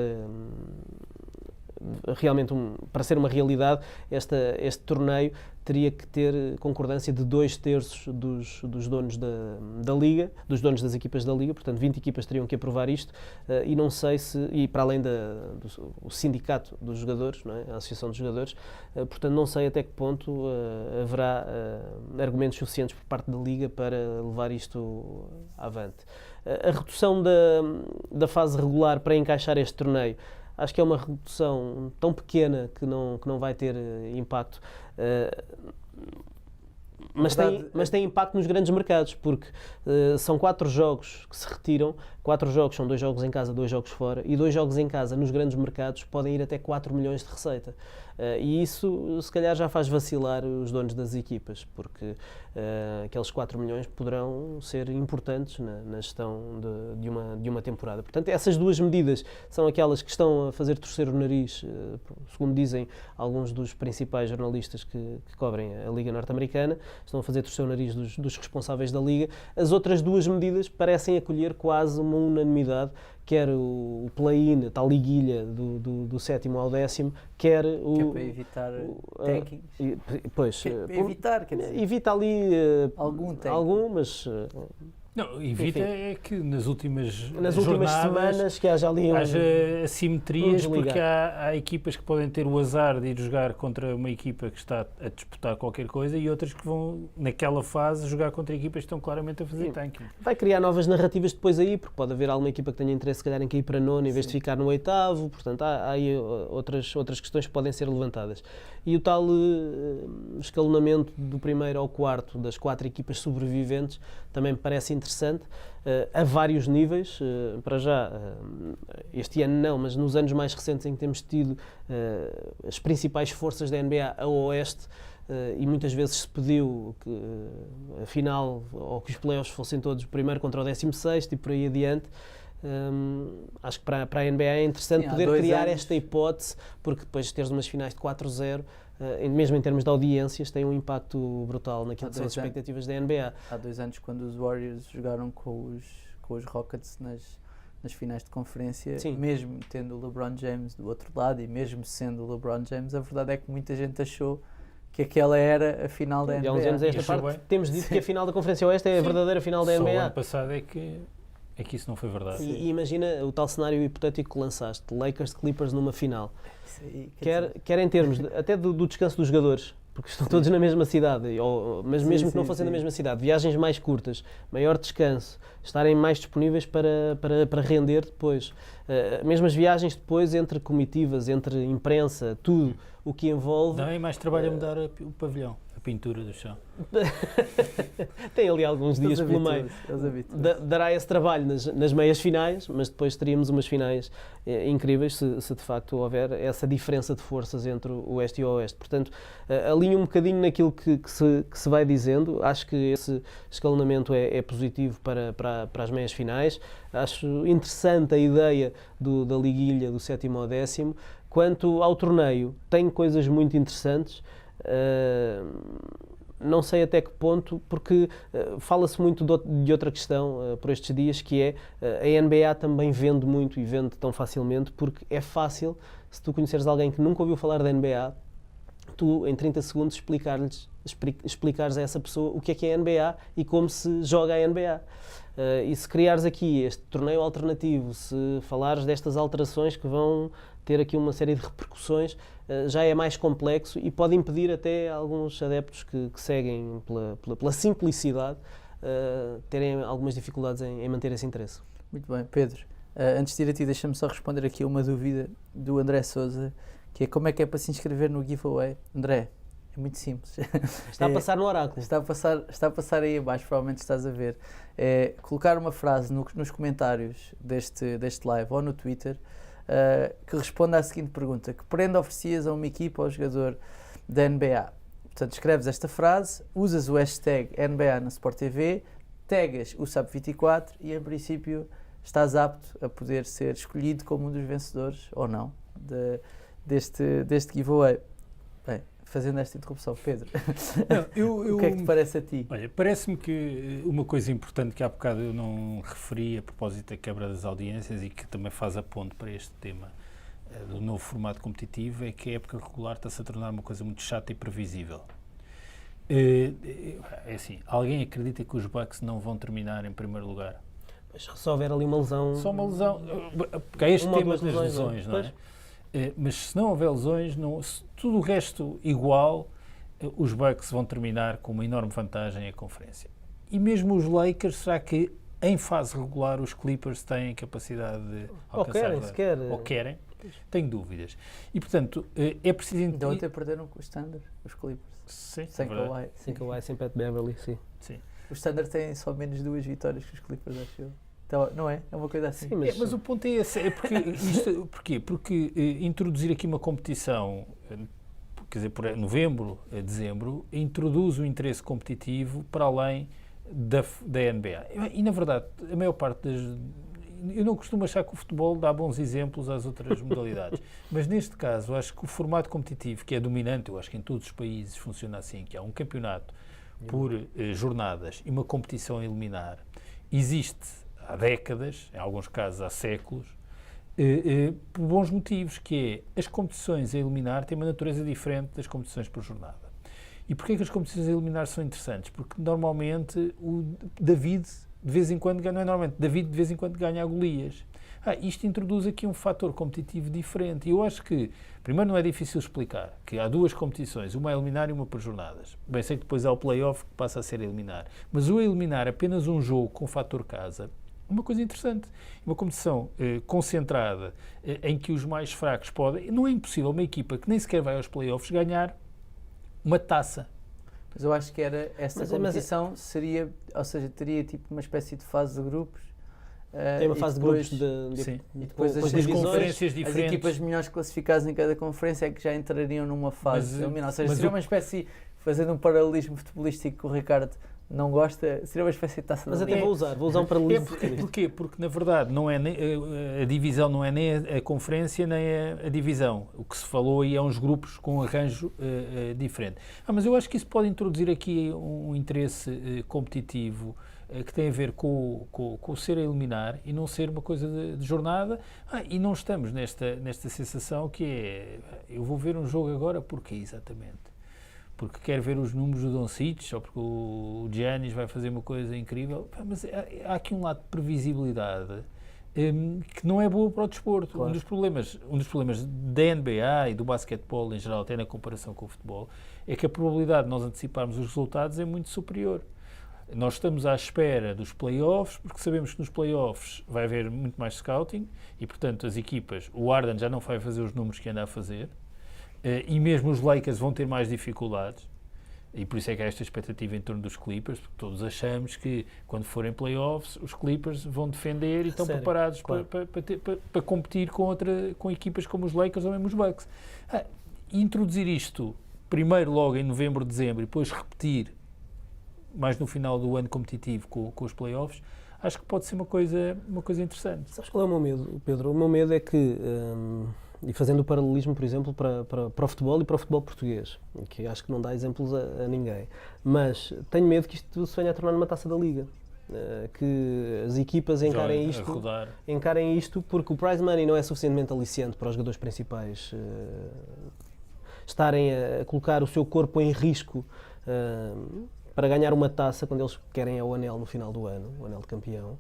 realmente para ser uma realidade, este torneio teria que ter concordância de 2/3 dos donos da Liga, dos donos das equipas da Liga, portanto 20 equipas teriam que aprovar isto, e não sei e para além do sindicato dos jogadores, não é? A Associação dos Jogadores, portanto não sei até que ponto haverá argumentos suficientes por parte da Liga para levar isto avante. A redução da fase regular para encaixar este torneio, acho que é uma redução tão pequena que não vai ter impacto, mas tem impacto nos grandes mercados, porque são 4 jogos que se retiram. 4 jogos são 2 jogos em casa, 2 jogos fora, e 2 jogos em casa nos grandes mercados podem ir até 4 milhões de receita. E isso, se calhar, já faz vacilar os donos das equipas, porque aqueles 4 milhões poderão ser importantes na gestão de uma temporada. Portanto, essas duas medidas são aquelas que estão a fazer torcer o nariz, segundo dizem alguns dos principais jornalistas que cobrem a Liga Norte-Americana, estão a fazer torcer o nariz dos responsáveis da Liga. As outras duas medidas parecem acolher quase uma unanimidade, quer o play-in, a tal liguilha do 7º ao 10º, quer o... Que é para evitar tanking. Pois, Para evitar, quer dizer, evita ali algum tanking. algum, mas Não, evita Enfim. é que nas últimas últimas jornadas semanas que haja ali haja assimetrias, desligar. porque há equipas que podem ter o azar de ir jogar contra uma equipa que está a disputar qualquer coisa e outras que vão, naquela fase, jogar contra equipas que estão claramente a fazer Sim. tanking. vai criar novas narrativas depois aí, porque pode haver alguma equipa que tenha interesse, se calhar, em cair para nono em vez de ficar no 8º, portanto, há aí outras questões que podem ser levantadas. E o tal escalonamento do 1º ao 4º das 4 equipas sobreviventes também me parece interessante, a vários níveis. Para já, este ano não, mas nos anos mais recentes em que temos tido as principais forças da NBA a oeste, e muitas vezes se pediu que a final, ou que os playoffs fossem todos o 1º contra o 16º e por aí adiante. Acho que para a NBA é interessante Sim, há poder 2 criar anos. esta hipótese, porque depois de teres umas finais de 4-0, mesmo em termos de audiências, tem um impacto brutal naquilo que são as expectativas da NBA. Há 2 anos, quando os Warriors jogaram com os Rockets nas finais de conferência, Sim. mesmo tendo o LeBron James do outro lado e mesmo sendo o LeBron James, a verdade é que muita gente achou que aquela era a final da E NBA. há uns anos, esta Achou parte, bem? temos dito que a final da Conferência Oeste é a Sim. verdadeira final da Só o NBA. ano passado é que isso não foi verdade. E imagina o tal cenário hipotético que lançaste, Lakers-Clippers numa final. Isso aí, quer dizer, Quer em termos até do descanso dos jogadores, porque estão todos na mesma cidade, mas Sim, mesmo que não sim, fossem sim. na mesma cidade, viagens mais curtas, maior descanso, estarem mais disponíveis para render depois. Mesmo as viagens depois entre comitivas, entre imprensa, tudo o que envolve. Não é mais trabalho a mudar o pavilhão, a pintura do chão. Tem ali alguns dias eles pelo meio. habituam-se, eles habituam-se. Dará esse trabalho nas meias finais, mas depois teríamos umas finais incríveis se de facto houver essa diferença de forças entre o Oeste e o Oeste. Portanto, alinho um bocadinho naquilo que se vai dizendo. Acho que esse escalonamento é positivo para as meias finais. Acho interessante a ideia da liguilha do 7º ao 10º. Quanto ao torneio, tem coisas muito interessantes. Não sei até que ponto, porque fala-se muito de outra questão por estes dias, que é a NBA também vende muito e vende tão facilmente, porque é fácil, se tu conheceres alguém que nunca ouviu falar da NBA, tu em 30 segundos explicares a essa pessoa o que é a NBA e como se joga a NBA. E se criares aqui este torneio alternativo, se falares destas alterações que vão ter aqui uma série de repercussões, já é mais complexo e pode impedir até alguns adeptos que seguem pela simplicidade terem algumas dificuldades em manter esse interesse. Muito bem, Pedro. Antes de ir a ti, deixa-me só responder aqui a uma dúvida do André Sousa, que é como é que é para se inscrever no giveaway. André, é muito simples. Está a passar no oráculo. Está a passar aí abaixo, provavelmente estás a ver. É colocar uma frase nos comentários deste live ou no Twitter que responda à seguinte pergunta: que prenda oferecias a uma equipa ou jogador da NBA? Portanto, escreves esta frase, usas o hashtag NBA na Sport TV, tagas o SAP24 e, em princípio, estás apto a poder ser escolhido como um dos vencedores, ou não, deste giveaway. Bem, fazendo esta interrupção, Pedro, Não, o que é que te parece a ti? Olha, parece-me que uma coisa importante que há bocado eu não referi a propósito da quebra das audiências e que também faz a ponte para este tema do novo formato competitivo é que a época regular está-se a tornar uma coisa muito chata e previsível. É assim, alguém acredita que os Bucks não vão terminar em primeiro lugar? Mas se houver ali uma lesão... Só uma lesão, porque há este Uma ou tema duas das lesões, lesões, não é? não é? Mas se não houver lesões, se tudo o resto igual, os Bucks vão terminar com uma enorme vantagem a conferência. E mesmo os Lakers, será que em fase regular os Clippers têm a capacidade de Ou alcançar? querem, sequer. Ou querem? Tenho dúvidas. E portanto, é preciso Então até perderam com os Thunder, os Clippers. Sim, Sem é verdade. Kawhi. Sem Kawhi, sem Pat Beverly, sim. Sim. Os Thunder têm só menos 2 vitórias que os Clippers, acho eu. Então, não é? É uma coisa assim. Sim, Mas o ponto é esse, é porque porquê? Porque introduzir aqui uma competição, quer dizer, por novembro, dezembro, introduz o interesse competitivo para além da NBA. E, na verdade, a maior parte das... Eu não costumo achar que o futebol dá bons exemplos às outras modalidades, mas neste caso acho que o formato competitivo, que é dominante, eu acho que em todos os países funciona assim, que há um campeonato por jornadas e uma competição a eliminar, existe há décadas, em alguns casos há séculos, por bons motivos, que é as competições a eliminar têm uma natureza diferente das competições por jornada. E porquê que as competições a eliminar são interessantes? Porque normalmente o David de vez em quando ganha, não é normalmente, David de vez em quando ganha a Golias. Isto introduz aqui um fator competitivo diferente. E eu acho que, primeiro, não é difícil explicar que há duas competições, uma a eliminar e uma por jornadas. Bem, sei que depois há o play-off que passa a ser a eliminar. Mas o eliminar apenas um jogo com fator casa é uma coisa interessante. Uma competição concentrada em que os mais fracos podem... Não é impossível uma equipa que nem sequer vai aos play-offs ganhar uma taça. Mas eu acho que era essa competição seria, ou seja, teria tipo uma espécie de fase de grupos. Tem uma fase de grupos Sim. E depois com as divisões. conferências as diferentes. equipas melhores classificadas em cada conferência é que já entrariam numa fase de eliminar. Ou seja, seria uma espécie, fazendo um paralelismo futebolístico que o Ricardo não gosta, seria uma espécie de taça Mas da até Liga. vou usar um paralelismo. Porquê? Porque, na verdade, não é a divisão não é nem a conferência nem a divisão. O que se falou aí é uns grupos com um arranjo diferente. Mas eu acho que isso pode introduzir aqui um interesse competitivo que tem a ver com o ser a eliminar e não ser uma coisa de jornada. E não estamos nesta sensação que é, eu vou ver um jogo agora, porquê exatamente? porque quer ver os números do Doncic ou porque o Giannis vai fazer uma coisa incrível. Pá, mas há aqui um lado de previsibilidade que não é boa para o desporto. Claro. Um dos problemas da NBA e do basquetebol em geral, até na comparação com o futebol, é que a probabilidade de nós anteciparmos os resultados é muito superior. Nós estamos à espera dos playoffs, porque sabemos que nos playoffs vai haver muito mais scouting e, portanto, as equipas, o Harden já não vai fazer os números que anda a fazer, e mesmo os Lakers vão ter mais dificuldades, e por isso é que há esta expectativa em torno dos Clippers, porque todos achamos que quando forem playoffs os Clippers vão defender e estão Sério? preparados Claro. para competir com equipas como os Lakers ou mesmo os Bucks. Introduzir isto primeiro logo em novembro, dezembro e depois repetir mais no final do ano competitivo com os playoffs, acho que pode ser uma coisa interessante. Sabes qual é o meu medo, Pedro? O meu medo é que, e fazendo o paralelismo, por exemplo, para o futebol e para o futebol português, que acho que não dá exemplos a ninguém, mas tenho medo que isto se venha a tornar numa taça da Liga. Que as equipas encarem Já a rodar. isto porque o prize money não é suficientemente aliciante para os jogadores principais estarem a colocar o seu corpo em risco para ganhar uma taça quando eles querem é o anel no final do ano, o anel de campeão.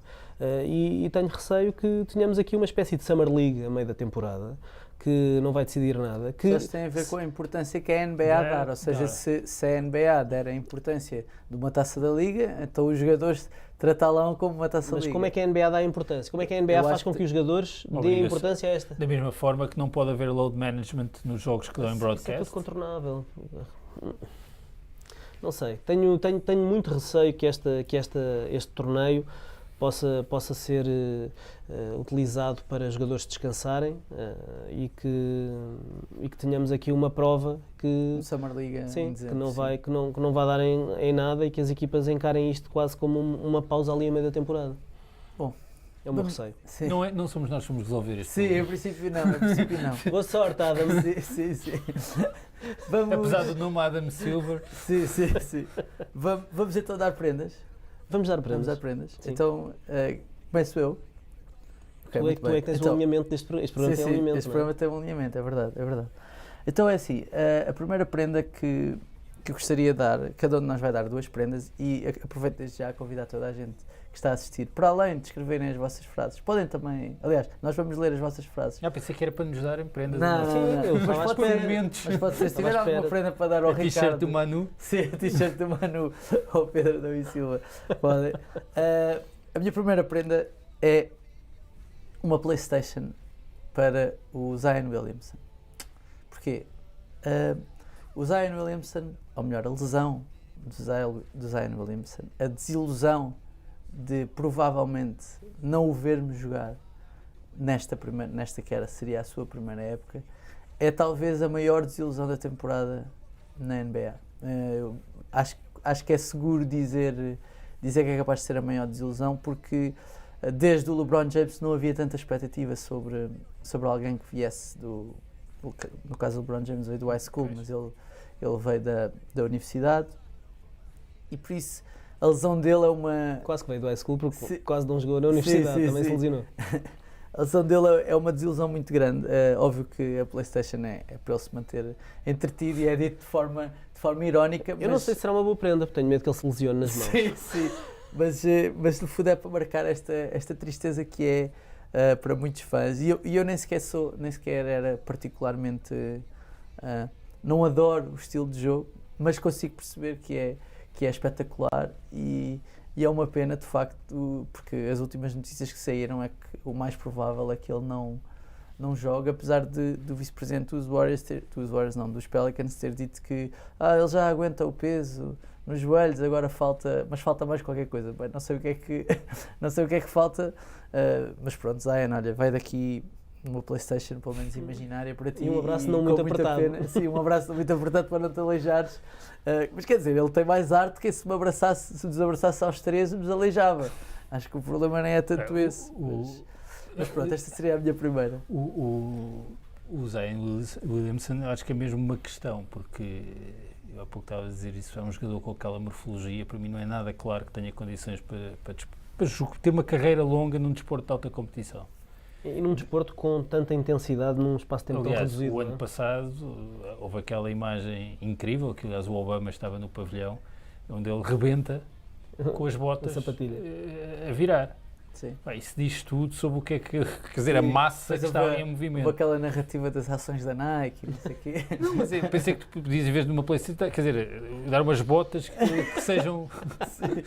E tenho receio que tenhamos aqui uma espécie de Summer League a meio da temporada, que não vai decidir nada. Que Isso tem a ver com a importância que a NBA dá, ou seja, se a NBA der a importância de uma taça da Liga, então os jogadores tratá-la como uma taça da Mas Liga. como é que a NBA dá a importância? Como é que a NBA Eu faz acho com que que os jogadores deem obriga-se. importância a esta? Da mesma forma que não pode haver load management nos jogos que dão em Isso é broadcast. tudo contornável. Não sei. Tenho muito receio que este torneio possa ser utilizado para jogadores descansarem e que tenhamos aqui uma prova que, Summer League em sim, dezembro, que não vai dar em nada e que as equipas encarem isto quase como uma pausa ali a meio da temporada. Bom, é o meu receio. Sim. Não somos nós que vamos resolver isto. Sim, em princípio não. Boa sorte, Adam. sim. Vamos... Apesar do nome Adam Silver, Sim. Vamos então dar prendas. Vamos dar Vamos prendas. dar prendas. Sim. Começo eu. Ok, Tu muito é bem. que tens o Então, alinhamento deste programa. Tem alinhamento, este não é? programa tem um alinhamento, é verdade. Então é assim, a primeira prenda que eu gostaria de dar, cada um de nós vai dar 2 prendas e aproveito desde já a convidar toda a gente que está a assistir, para além de escreverem as vossas frases, podem também, aliás, nós vamos ler as vossas frases. pensei que era para nos darem prendas. Não. eu Mas estava à pode ser, espera. mas pode ser, se tiver Estava à alguma espera. prenda para dar ao A t-shirt Ricardo. do Manu. Sim, a t-shirt do Manu ao Pedro Davi Silva. Podem. A minha primeira prenda é uma PlayStation para o Zion Williamson. Porquê? O Zion Williamson, ou melhor, a lesão do Zion Williamson, a desilusão de provavelmente não o vermos jogar nesta que seria a sua primeira época, é talvez a maior desilusão da temporada na NBA. Eu acho que é seguro dizer que é capaz de ser a maior desilusão, porque desde o LeBron James não havia tanta expectativa sobre alguém que viesse no caso do LeBron James veio do high school, mas ele veio da universidade, e por isso a lesão dele é uma... Quase que veio do high school porque Sim. quase não jogou na universidade, Sim, também se lesionou. A lesão dele é uma desilusão muito grande. Óbvio que a PlayStation é para ele se manter entretido e é dito de forma irónica. Eu não sei se será uma boa prenda, porque tenho medo que ele se lesione nas mãos. Sim. Mas no fundo é para marcar esta tristeza que é para muitos fãs. E eu nem sequer era particularmente... não adoro o estilo de jogo, mas consigo perceber que é espetacular e é uma pena, de facto, porque as últimas notícias que saíram é que o mais provável é que ele não joga, apesar do vice-presidente dos Pelicans ter dito que ele já aguenta o peso nos joelhos, agora falta mais qualquer coisa. Bem, não sei o que é que falta, mas pronto, Zion, olha, vai daqui uma PlayStation, pelo menos imaginária, para ti. E um abraço não com muito muita apertado. pena. Sim, um abraço não muito apertado para não te aleijares. Mas quer dizer, ele tem mais arte que se nos abraçasse aos 13 nos aleijava. Acho que o problema não é tanto esse. Mas pronto, esta seria a minha primeira. O Zion Williamson, acho que é mesmo uma questão, porque eu há pouco estava a dizer isso, é um jogador com aquela morfologia, para mim não é nada claro que tenha condições para ter uma carreira longa num desporto de alta competição. E num desporto com tanta intensidade num espaço de tempo tão Aliás, reduzido. o não ano é? passado houve aquela imagem incrível, que aliás o Obama estava no pavilhão, onde ele rebenta com as botas A sapatilha. a virar. Sim. Bem, isso diz tudo sobre o que é que, quer dizer, a massa Mas que estava em houve movimento. aquela narrativa das ações da Nike, não sei o quê. Não, mas eu pensei que tu podias, em vez de uma PlayStation, quer dizer, dar umas botas que sejam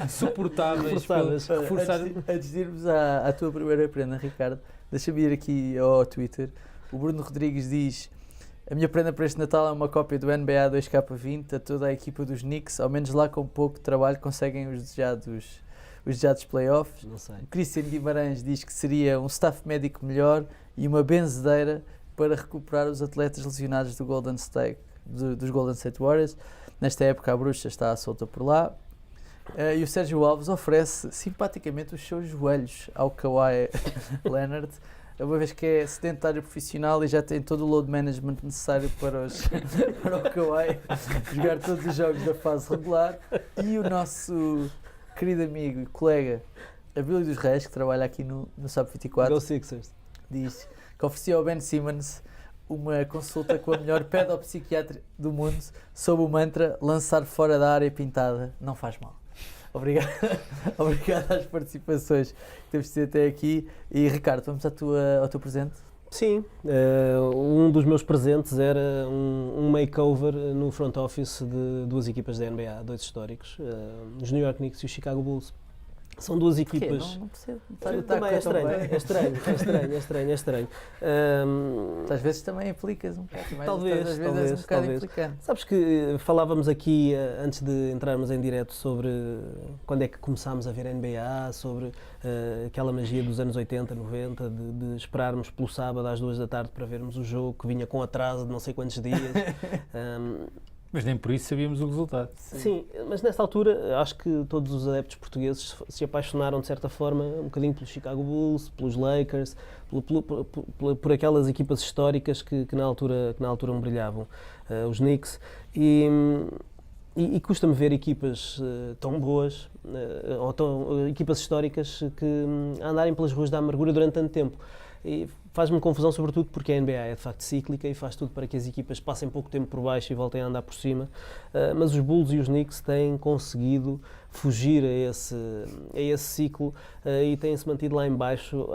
suportáveis. Reforçadas. pelo- reforçar- Antes de irmos à tua primeira prenda, Ricardo, deixa-me ir aqui ao Twitter. O Bruno Rodrigues diz: a minha prenda para este Natal é uma cópia do NBA 2K20 a toda a equipa dos Knicks, ao menos lá com pouco trabalho conseguem os desejados playoffs. Não sei. O Cristian Guimarães diz que seria um staff médico melhor e uma benzedeira para recuperar os atletas lesionados do dos Golden State Warriors. Nesta época a bruxa está solta por lá. E o Sérgio Alves oferece simpaticamente os seus joelhos ao Kawhi Leonard, uma vez que é sedentário profissional e já tem todo o load management necessário para o Kawhi jogar todos os jogos da fase regular. E o nosso querido amigo e colega Abílio dos Reis, que trabalha aqui no Sub 24, Go Sixers. diz que oferecia ao Ben Simmons uma consulta com a melhor pedopsiquiatra do mundo sob o mantra: lançar fora da área pintada não faz mal. Obrigado, obrigado às participações que temos tido até aqui. E Ricardo, vamos ao teu presente? Sim, um dos meus presentes era um makeover no front office de duas equipas da NBA, dois históricos, os New York Knicks e os Chicago Bulls. São duas Porquê? equipas... Não percebo. Também é estranho. Às vezes também implicas um bocado. Talvez, às vezes és um bocado implicante. Sabes que falávamos aqui, antes de entrarmos em direto, sobre quando é que começámos a ver NBA, sobre aquela magia dos anos 80, 90, de esperarmos pelo sábado às 2 da tarde para vermos o jogo, que vinha com atraso de não sei quantos dias. Mas nem por isso sabíamos o resultado. Sim, mas nessa altura acho que todos os adeptos portugueses se apaixonaram de certa forma um bocadinho pelos Chicago Bulls, pelos Lakers, por aquelas equipas históricas que na altura me brilhavam, os Knicks, e custa-me ver equipas tão boas, equipas históricas que andarem pelas ruas da amargura durante tanto tempo. E faz-me confusão, sobretudo porque a NBA é de facto cíclica e faz tudo para que as equipas passem pouco tempo por baixo e voltem a andar por cima, mas os Bulls e os Knicks têm conseguido fugir a esse ciclo e têm-se mantido lá em baixo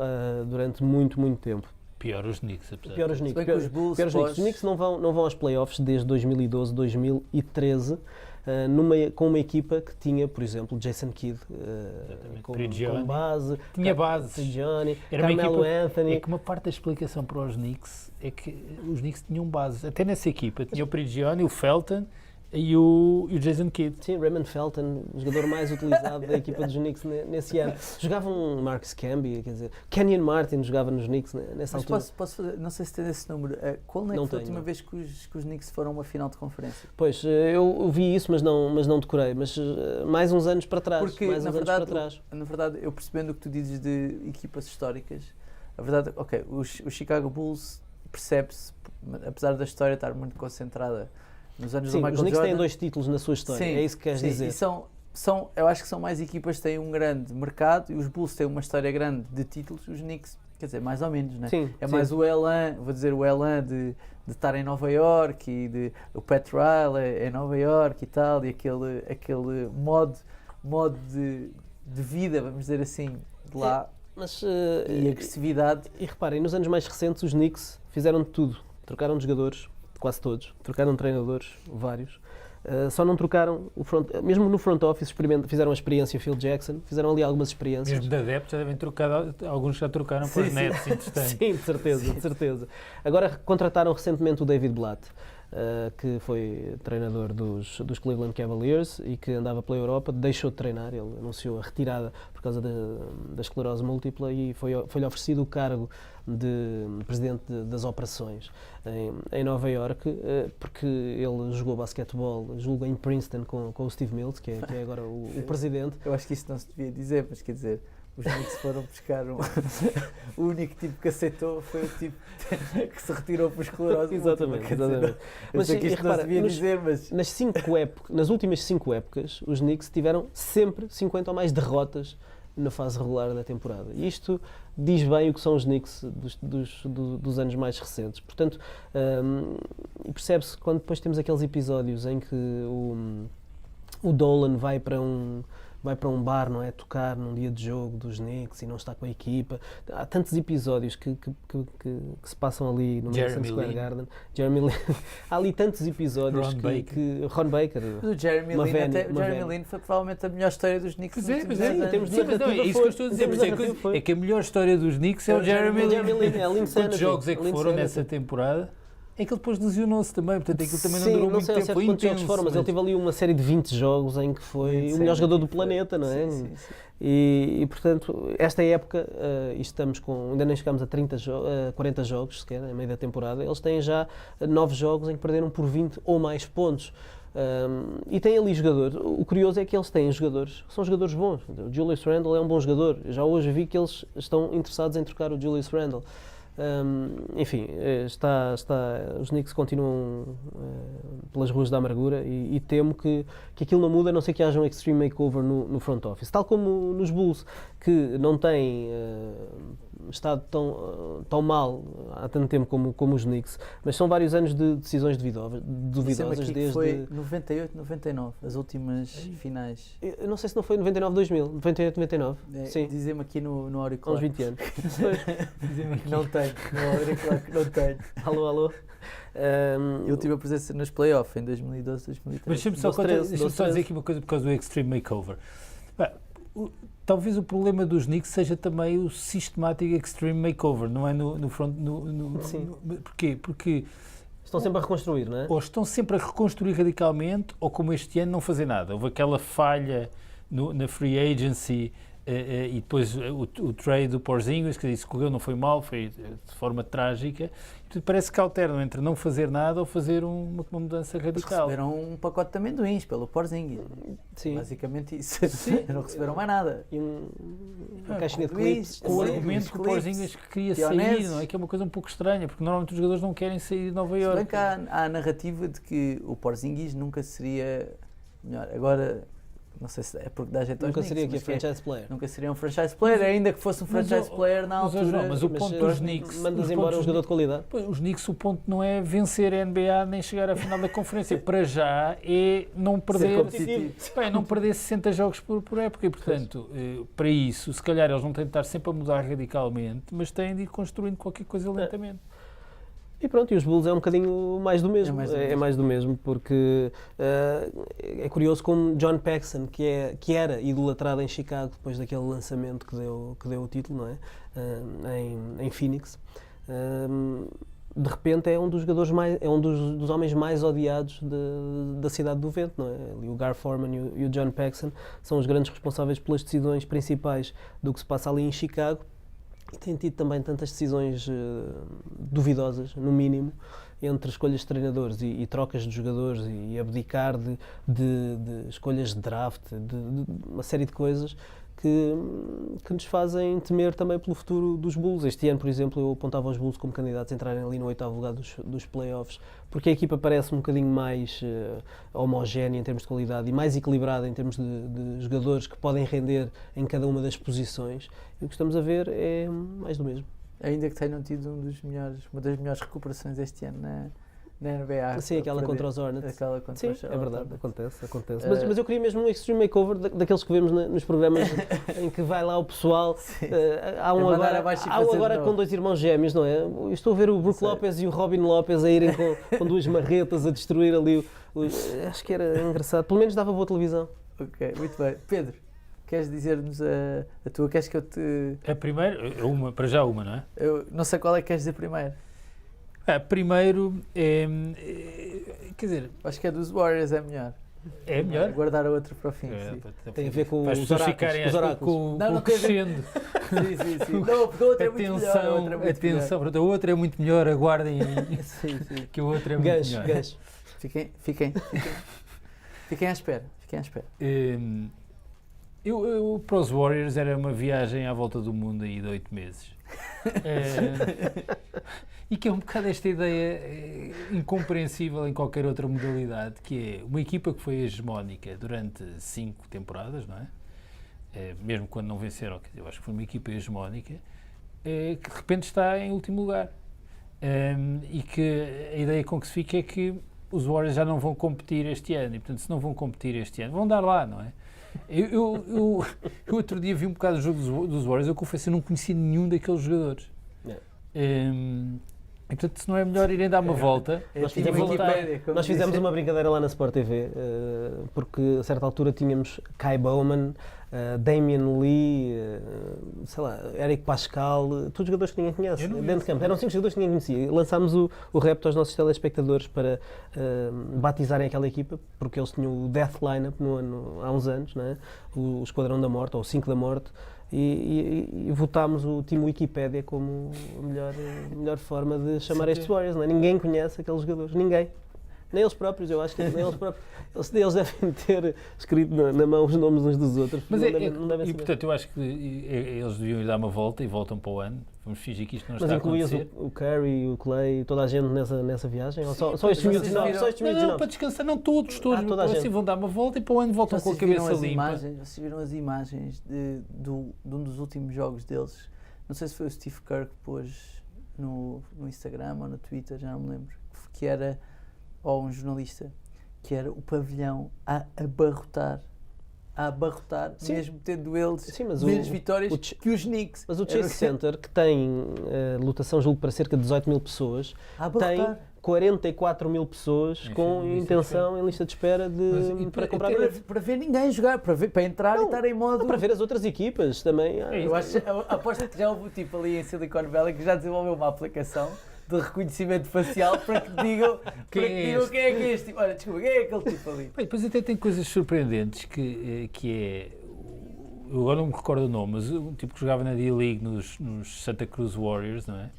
durante muito, muito tempo. Pior os Knicks, apesar Pior os disso. Knicks. Bem que os Bulls Os Knicks não vão aos playoffs desde 2012, 2013, com uma equipa que tinha, por exemplo, Jason Kidd com base, tinha bases. Prigioni, Era uma Carmelo equipa, Anthony. É que uma parte da explicação para os Knicks é que os Knicks tinham bases. Até nessa equipa tinha o Prigioni, o Felton e o Jason Kidd. Sim, Raymond Felton, o jogador mais utilizado da equipa dos Knicks nesse ano. Jogavam Marcus Camby, quer dizer, Kenyon Martin jogava nos Knicks nessa Mas altura. posso fazer, não sei se tem esse número. Qual é que Não foi a tenho, última não. vez que os Knicks foram a uma final de conferência? Pois, eu vi isso, mas não decorei. Mas mais uns anos para trás. Porque, mais na uns verdade, anos para trás. Na verdade, eu percebendo o que tu dizes de equipas históricas, a verdade, ok, os Chicago Bulls percebe-se, apesar da história estar muito concentrada nos anos Sim, do Michael os Knicks Jordan. têm 2 títulos na sua história, Sim, é isso que queres sim, dizer. E eu acho que são mais equipas que têm um grande mercado e os Bulls têm uma história grande de títulos, os Knicks, quer dizer, mais ou menos, né? Sim, É sim. mais o elan, vou dizer o elan de estar em Nova York e o Pat Riley em Nova York e tal, e aquele modo de vida, vamos dizer assim, de lá, Mas, e agressividade. e reparem, nos anos mais recentes os Knicks fizeram de tudo. Trocaram de jogadores, quase todos. Trocaram de treinadores, vários. Só não trocaram, mesmo no front office fizeram a experiência Phil Jackson, fizeram ali algumas experiências. Mesmo de adeptos já devem trocar, alguns já trocaram para os Nets, entretanto. Sim, de certeza. Agora contrataram recentemente o David Blatt, que foi treinador dos Cleveland Cavaliers e que andava pela Europa, deixou de treinar, ele anunciou a retirada por causa da esclerose múltipla e foi-lhe oferecido o cargo de presidente das operações em Nova Iorque, porque ele jogou basquetebol, julgo em Princeton com o Steve Mills, que é agora o presidente. Eu acho que isso não se devia dizer, mas quer dizer, os Knicks foram buscar o único tipo que aceitou foi o tipo que se retirou por esclerose múltipla, Exatamente. quer dizer, eu sei que isto não se devia dizer, mas... Nas últimas 5 épocas, os Knicks tiveram sempre 50 ou mais derrotas na fase regular da temporada. E isto diz bem o que são os Knicks dos anos mais recentes. Portanto, e percebe-se quando depois temos aqueles episódios em que o Dolan vai para um bar, não é? Tocar num dia de jogo dos Knicks e não está com a equipa. Há tantos episódios que se passam ali no Madison Square Garden. Jeremy Lin. Há ali tantos episódios Ron Baker. Mas o Jeremy Lin foi provavelmente a melhor história dos Knicks. Em termos de narrativa, é isso que eu estou a dizer. É que a melhor história dos Knicks é o Jeremy Lin. Quantos jogos é que foram nessa temporada? É que ele depois lesionou-se também, portanto aquilo também não durou muito tempo, foi intenso. Mas ele teve ali uma série de 20 jogos em que foi o melhor jogador do planeta, não é? Sim. E portanto, esta época, estamos ainda nem chegámos a 40 jogos sequer, em meio da temporada, eles têm já 9 jogos em que perderam por 20 ou mais pontos. E tem ali jogadores. O curioso é que eles têm jogadores, são jogadores bons. O Julius Randle é um bom jogador. Já hoje vi que eles estão interessados em trocar o Julius Randle. Enfim, os Knicks continuam pelas ruas da amargura e temo que aquilo não muda, a não ser que haja um extreme makeover no front office, tal como nos Bulls, que não têm estado tão mal há tanto tempo como os Knicks, mas são vários anos de decisões duvidosas desde... Foi 98, 99, as últimas finais. Eu não sei se não foi 99, 2000, 98, 99. Sim. Dizem-me aqui no auricular. Há uns 20 anos. Não tenho, no auricular que não tenho. Alô. Eu tive a presença nos playoffs em 2012, 2013. Mas deixa-me só dizer aqui uma coisa por causa do Extreme Makeover. Talvez o problema dos Knicks seja também o sistemático Extreme Makeover, não é no front... Porquê? Porque... Estão sempre a reconstruir, não é? Ou estão sempre a reconstruir radicalmente, ou como este ano, não fazer nada. Houve aquela falha na free agency e depois o trade do Porzingis, que isso correu, não foi mal, foi de forma trágica. Portanto, parece que alternam entre não fazer nada ou fazer uma mudança radical. Receberam um pacote de amendoins pelo Porzingis. Sim. Basicamente isso. Sim. Não receberam mais nada. E uma caixinha de clipes. Com o argumento que o Porzingis queria sair, não é? Que é uma coisa um pouco estranha, porque normalmente os jogadores não querem sair de Nova Iorque. Se bem que há a narrativa de que o Porzingis nunca seria melhor. Agora... Não sei se é porque dá jeito aos Nunca seria Knicks, franchise player. Nunca seria um franchise player, ainda que fosse um franchise player na altura. Mas o ponto dos Knicks... Mandas embora um jogador de qualidade? Os Knicks, o ponto não é vencer a NBA nem chegar à final da conferência. Para já é não perder 60 jogos por época. E, portanto, para isso, se calhar eles não têm de estar sempre a mudar radicalmente, mas têm de ir construindo qualquer coisa lentamente. E pronto, e os Bulls é um bocadinho mais do mesmo. É mais do mesmo, porque é curioso como John Paxson, que era idolatrado em Chicago depois daquele lançamento que deu o título, não é? Em Phoenix, de repente é um dos jogadores dos homens mais odiados da cidade do vento, não é? O Gar Forman e o John Paxson são os grandes responsáveis pelas decisões principais do que se passa ali em Chicago. E tem tido também tantas decisões duvidosas, no mínimo, entre escolhas de treinadores e trocas de jogadores e abdicar de escolhas de draft, de uma série de coisas que nos fazem temer também pelo futuro dos Bulls. Este ano, por exemplo, eu apontava os Bulls como candidatos a entrarem ali no 8º lugar dos playoffs, porque a equipa parece um bocadinho mais homogénea em termos de qualidade e mais equilibrada em termos de jogadores que podem render em cada uma das posições. E o que estamos a ver é mais do mesmo. Ainda que tenham tido uma das melhores recuperações este ano na NBA. Sim, aquela contra os Hornets. Sim, é verdade, acontece. Mas eu queria mesmo um extreme makeover daqueles que vemos nos programas em que vai lá o pessoal. Há um agora com 2 irmãos gêmeos, não é? Eu estou a ver o Brook Lopez e o Robin Lopez a irem com 2 marretas a destruir ali. Acho que era engraçado. Pelo menos dava boa televisão. Ok, muito bem. Pedro, queres dizer-nos a tua? Queres que eu te... A primeira, para já uma, não é? Eu não sei qual é que queres dizer primeiro. Primeiro, quer dizer... Acho que a dos Warriors é melhor. É melhor? Guardar a outra para o fim. Tem a ver com os oráculos. Com o crescendo. Sim. Não, porque a outra é muito melhor. Atenção, a outra é muito melhor, aguardem aí. Sim. Que a outra é muito melhor. Gancho. Fiquem à espera. Eu para os Warriors era uma viagem à volta do mundo aí de 8 meses. E que é um bocado esta ideia incompreensível em qualquer outra modalidade, que é uma equipa que foi hegemónica durante 5 temporadas, não é? mesmo quando não venceram, quer dizer, eu acho que foi uma equipa hegemónica, que de repente está em último lugar. E que a ideia com que se fica é que os Warriors já não vão competir este ano, e portanto, se não vão competir este ano, vão dar lá, não é? Eu outro dia vi um bocado o jogo dos Warriors, eu confesso, eu não conhecia nenhum daqueles jogadores. E portanto, se não é melhor irem dar uma volta, Nós fizemos uma brincadeira lá na Sport TV, porque a certa altura tínhamos Kai Bowman, Damian Lee, sei lá, Eric Pascal, todos jogadores que ninguém conhece, dentro de campo. Eram 5 jogadores que ninguém conhecia. Lançámos o repto aos nossos telespectadores para batizarem aquela equipa, porque eles tinham o Death Lineup há uns anos, não é? O Esquadrão da Morte, ou o 5 da Morte, e votámos o time Wikipédia como a melhor forma de chamar estes Warriors, não é? Ninguém conhece aqueles jogadores, ninguém. Nem eles próprios, eu acho que nem eles próprios. Eles devem ter escrito na mão os nomes uns dos outros. Mas não devem e portanto, eu acho que eles deviam ir dar uma volta e voltam para o ano. Vamos fingir que isto não está a acontecer. Mas incluías o Curry, o Clay, toda a gente nessa viagem? Ou só estes miúdos novos? Não, para descansar, não todos. Toda a gente. Assim vão dar uma volta e para o ano voltam com a cabeça limpa. Vocês viram as imagens de um dos últimos jogos deles? Não sei se foi o Steve Kerr que pôs no Instagram ou no Twitter, já não me lembro. Que era, ou um jornalista, que era o pavilhão a abarrotar, sim, mesmo tendo eles menos vitórias que os Knicks. Mas o Chase Center, que tem lotação, julgo, para cerca de 18 mil pessoas, tem 44 mil pessoas com intenção em lista de espera para comprar bilhetes. Para ver ninguém jogar, para entrar e estar em modo... Para ver as outras equipas também. Eu aposto que já houve um tipo ali em Silicon Valley que já desenvolveu uma aplicação de reconhecimento facial para que digam quem é este tipo. Olha, desculpa, quem é aquele tipo ali? Bem, depois até tem coisas surpreendentes que é... Eu agora não me recordo o nome, mas um tipo que jogava na D-League nos Santa Cruz Warriors, não é?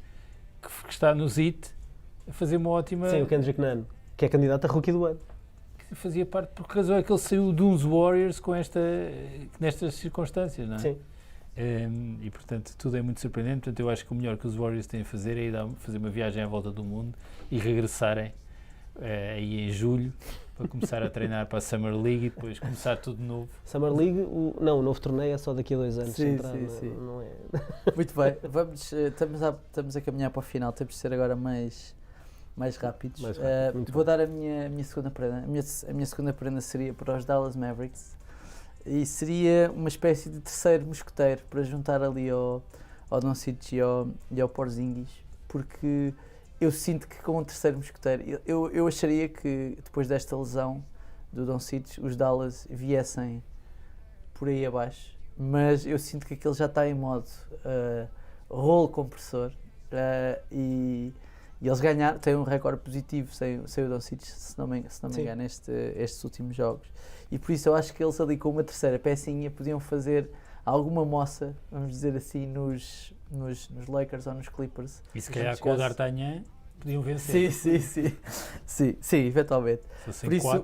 Que está no ZIT a fazer uma ótima... Sim, o Kendrick Nunn, que é candidato a Rookie do ano. Que fazia parte, por que razão é que ele saiu de uns Warriors nestas circunstâncias, não é? Sim. E portanto tudo é muito surpreendente. Portanto, eu acho que o melhor que os Warriors têm a fazer é ir fazer uma viagem à volta do mundo e regressarem aí em julho para começar a treinar para a Summer League e depois começar tudo de novo. Summer League, o novo torneio é só daqui a 2 anos. Sim. Não é. Muito bem, estamos a caminhar para o final, temos de ser agora mais rápidos. Vou dar a minha segunda prenda. A minha segunda prenda seria para os Dallas Mavericks. E seria uma espécie de terceiro mosqueteiro para juntar ali ao Doncic e ao Porzingis, porque eu sinto que com o terceiro mosqueteiro, eu acharia que depois desta lesão do Doncic, os Dallas viessem por aí abaixo, mas eu sinto que aquele já está em modo rolo compressor e eles ganharam, têm um recorde positivo sem o Doncic, se não me engano, estes últimos jogos. E por isso eu acho que eles ali com uma terceira pecinha podiam fazer alguma moça, vamos dizer assim, nos Lakers ou nos Clippers. E se calhar com o D'Artagnan podiam vencer. Sim, eventualmente.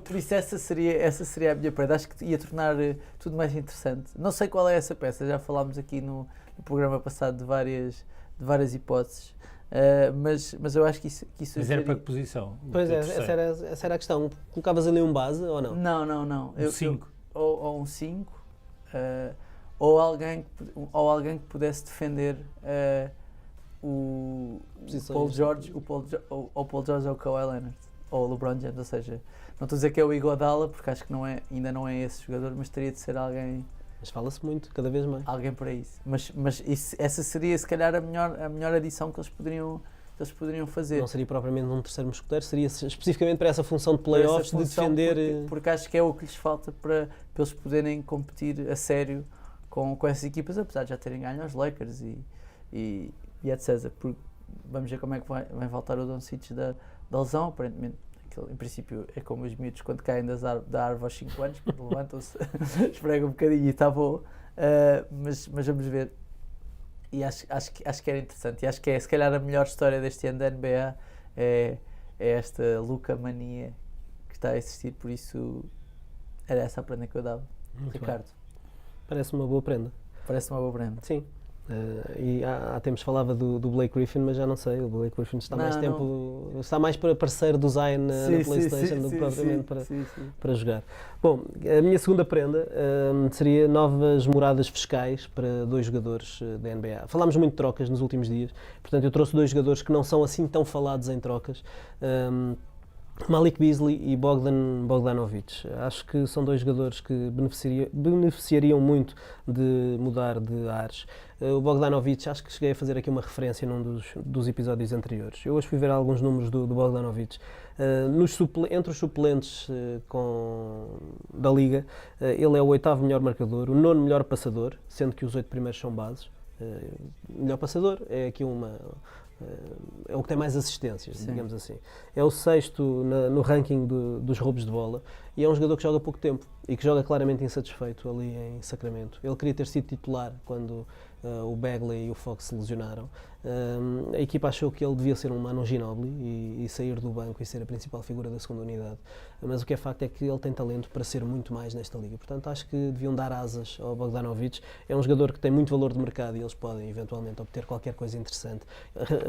Por isso essa seria a minha prenda. Acho que ia tornar tudo mais interessante. Não sei qual é essa peça, já falámos aqui no programa passado de várias hipóteses. Mas eu acho que isso mas era para que posição? Pois é, essa era a questão. Colocavas ali um base ou não? Não. Um 5. Ou um 5, ou alguém que pudesse defender o Paul George ou o Kawhi Leonard, ou o LeBron James, ou seja, não estou a dizer que é o Iguodala, porque acho que ainda não é esse jogador, mas teria de ser alguém... Mas fala-se muito, cada vez mais. Alguém para isso. Mas essa seria, se calhar, a melhor adição que eles poderiam fazer. Não seria propriamente um terceiro mosqueteiro, seria especificamente para essa função de playoffs, de defender... Porque acho que é o que lhes falta para eles poderem competir a sério com essas equipas, apesar de já terem ganho aos Lakers e etc. Porque vamos ver como é que vai voltar o Doncic da lesão, aparentemente. Em princípio é como os miúdos quando caem da árvore aos 5 anos, quando levantam-se, esfregam um bocadinho e está bom, mas vamos ver. E acho que era interessante, e acho que é se calhar a melhor história deste ano da NBA é esta Luka mania que está a existir, por isso era essa a prenda que eu dava. Muito Ricardo. Bem. Parece uma boa prenda. Parece uma boa prenda. Sim. E há tempos falava do Blake Griffin, mas já não sei, o Blake Griffin está mais Não, tempo, está mais para parceiro do Zion na PlayStation do que propriamente para jogar. Bom, a minha segunda prenda seria novas moradas fiscais para 2 jogadores da NBA. Falámos muito de trocas nos últimos dias, portanto eu trouxe 2 jogadores que não são assim tão falados em trocas. Malik Beasley e Bogdanovic. Acho que são 2 jogadores que beneficiariam muito de mudar de ares. O Bogdanovic, acho que cheguei a fazer aqui uma referência num dos episódios anteriores. Eu hoje fui ver alguns números do Bogdanovic. Entre os suplentes da Liga, ele é o 8º melhor marcador, o 9º melhor passador, sendo que os 8 primeiros são bases. Melhor passador é aqui é o que tem mais assistências, Sim. digamos assim. É o 6º no ranking dos roubos de bola e é um jogador que joga pouco tempo e que joga claramente insatisfeito ali em Sacramento. Ele queria ter sido titular quando o Bagley e o Fox se lesionaram. A equipa achou que ele devia ser um Manu Ginobili e sair do banco e ser a principal figura da segunda unidade. Mas o que é facto é que ele tem talento para ser muito mais nesta liga. Portanto, acho que deviam dar asas ao Bogdanovic. É um jogador que tem muito valor de mercado e eles podem eventualmente obter qualquer coisa interessante.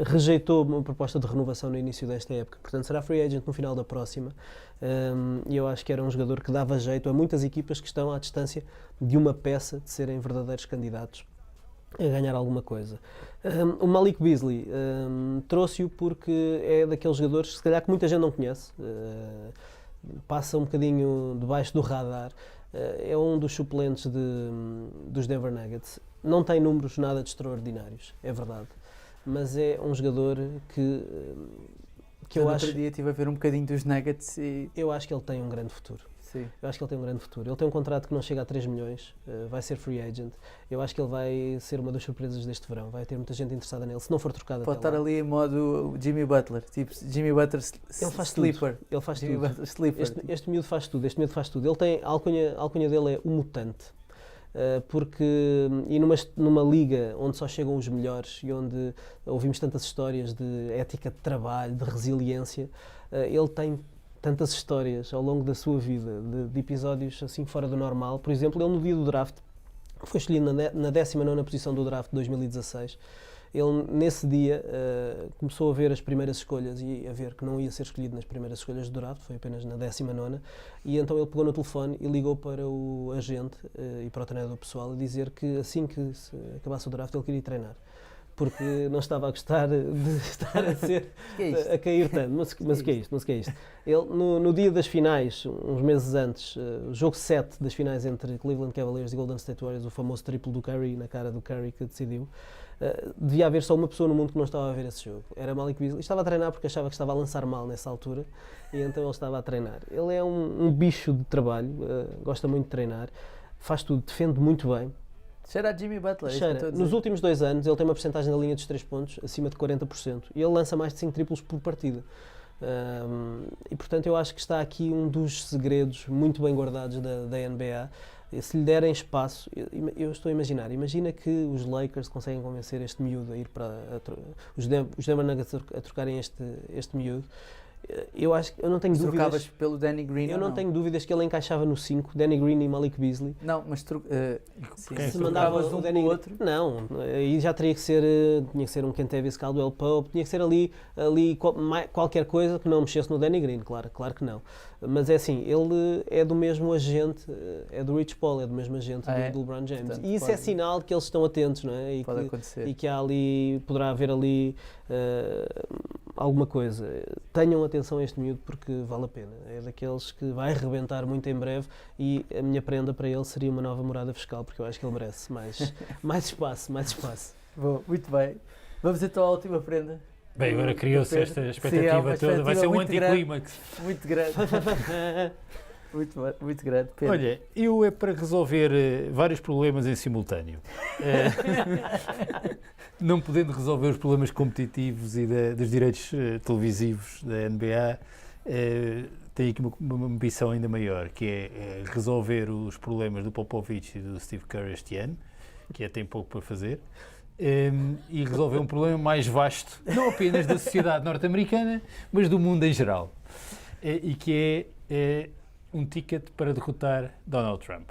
Rejeitou uma proposta de renovação no início desta época, portanto será free agent no final da próxima. E eu acho que era um jogador que dava jeito a muitas equipas que estão à distância de uma peça de serem verdadeiros candidatos a ganhar alguma coisa. O Malik Beasley trouxe-o porque é daqueles jogadores se calhar que muita gente não conhece, passa um bocadinho debaixo do radar, é um dos suplentes dos Denver Nuggets, não tem números nada de extraordinários, é verdade, mas é um jogador que eu acho... Outro dia estive a ver um bocadinho dos Nuggets e... Eu acho que ele tem um grande futuro. Sim. Eu acho que ele tem um grande futuro. Ele tem um contrato que não chega a 3 milhões, vai ser free agent. Eu acho que ele vai ser uma das surpresas deste verão. Vai ter muita gente interessada nele, se não for trocado Pode até estar lá. ali em modo Jimmy Butler, tipo Jimmy Butler Ele faz sleeper. tudo. Ele faz Jimmy tudo. Butler sleeper. Este miúdo faz tudo. Este miúdo faz tudo. Ele tem, a alcunha dele é o mutante. Porque numa liga onde só chegam os melhores e onde ouvimos tantas histórias de ética de trabalho, de resiliência, ele tem tantas histórias ao longo da sua vida de episódios assim fora do normal. Por exemplo, ele no dia do draft foi escolhido na 19ª posição do draft de 2016. Ele nesse dia começou a ver as primeiras escolhas e a ver que não ia ser escolhido nas primeiras escolhas do draft, foi apenas na 19ª, e então ele pegou no telefone e ligou para o agente e para o treinador pessoal a dizer que assim que acabasse o draft ele queria ir treinar, porque não estava a gostar de estar a cair tanto. Mas o que é isto? Ele, no dia das finais, uns meses antes, o jogo 7 das finais entre Cleveland Cavaliers e Golden State Warriors, o famoso triplo do Curry, na cara do Curry que decidiu, devia haver só uma pessoa no mundo que não estava a ver esse jogo. Era Malik Beasley. Estava a treinar porque achava que estava a lançar mal nessa altura e então ele estava a treinar. Ele é um bicho de trabalho, gosta muito de treinar, faz tudo, defende muito bem. Cheira a Jimmy Butler. Cheira. Nos últimos 2 anos ele tem uma porcentagem na linha dos 3 pontos acima de 40% e ele lança mais de 5 triplos por partida. E portanto eu acho que está aqui um dos segredos muito bem guardados da NBA. Se lhe derem espaço, eu estou a imaginar, imagina que os Lakers conseguem convencer este miúdo a ir para os Denver Nuggets a trocarem este miúdo. Eu acho que eu não tenho dúvidas. Trocavas pelo Danny Green. Eu não tenho dúvidas que ele encaixava no 5, Danny Green e Malik Beasley. Não, mas Se mandavas um Danny pelo outro. Não, aí já teria que ser, tinha que ser um Kentavious Caldwell Pope, tinha que ser ali qualquer coisa que não mexesse no Danny Green, claro que não. Mas é assim, ele é do mesmo agente, é do Rich Paul, é do mesmo agente do LeBron James. Portanto, e isso é sinal de que eles estão atentos, não é? Pode acontecer. E que poderá haver ali alguma coisa. Tenham atenção a este miúdo porque vale a pena. É daqueles que vai arrebentar muito em breve e a minha prenda para ele seria uma nova morada fiscal, porque eu acho que ele merece mais espaço. Bom, muito bem. Vamos então à última prenda. Bem, agora criou-se esta expectativa toda, vai ser um anticlímax. Muito grande. muito grande. Pedro. Olha, eu é para resolver vários problemas em simultâneo. Não podendo resolver os problemas competitivos e dos direitos televisivos da NBA, tenho aqui uma ambição ainda maior, que é resolver os problemas do Popovich e do Steve Kerr este ano, que tem pouco para fazer. E resolver um problema mais vasto, não apenas da sociedade norte-americana, mas do mundo em geral, e que é um ticket para derrotar Donald Trump.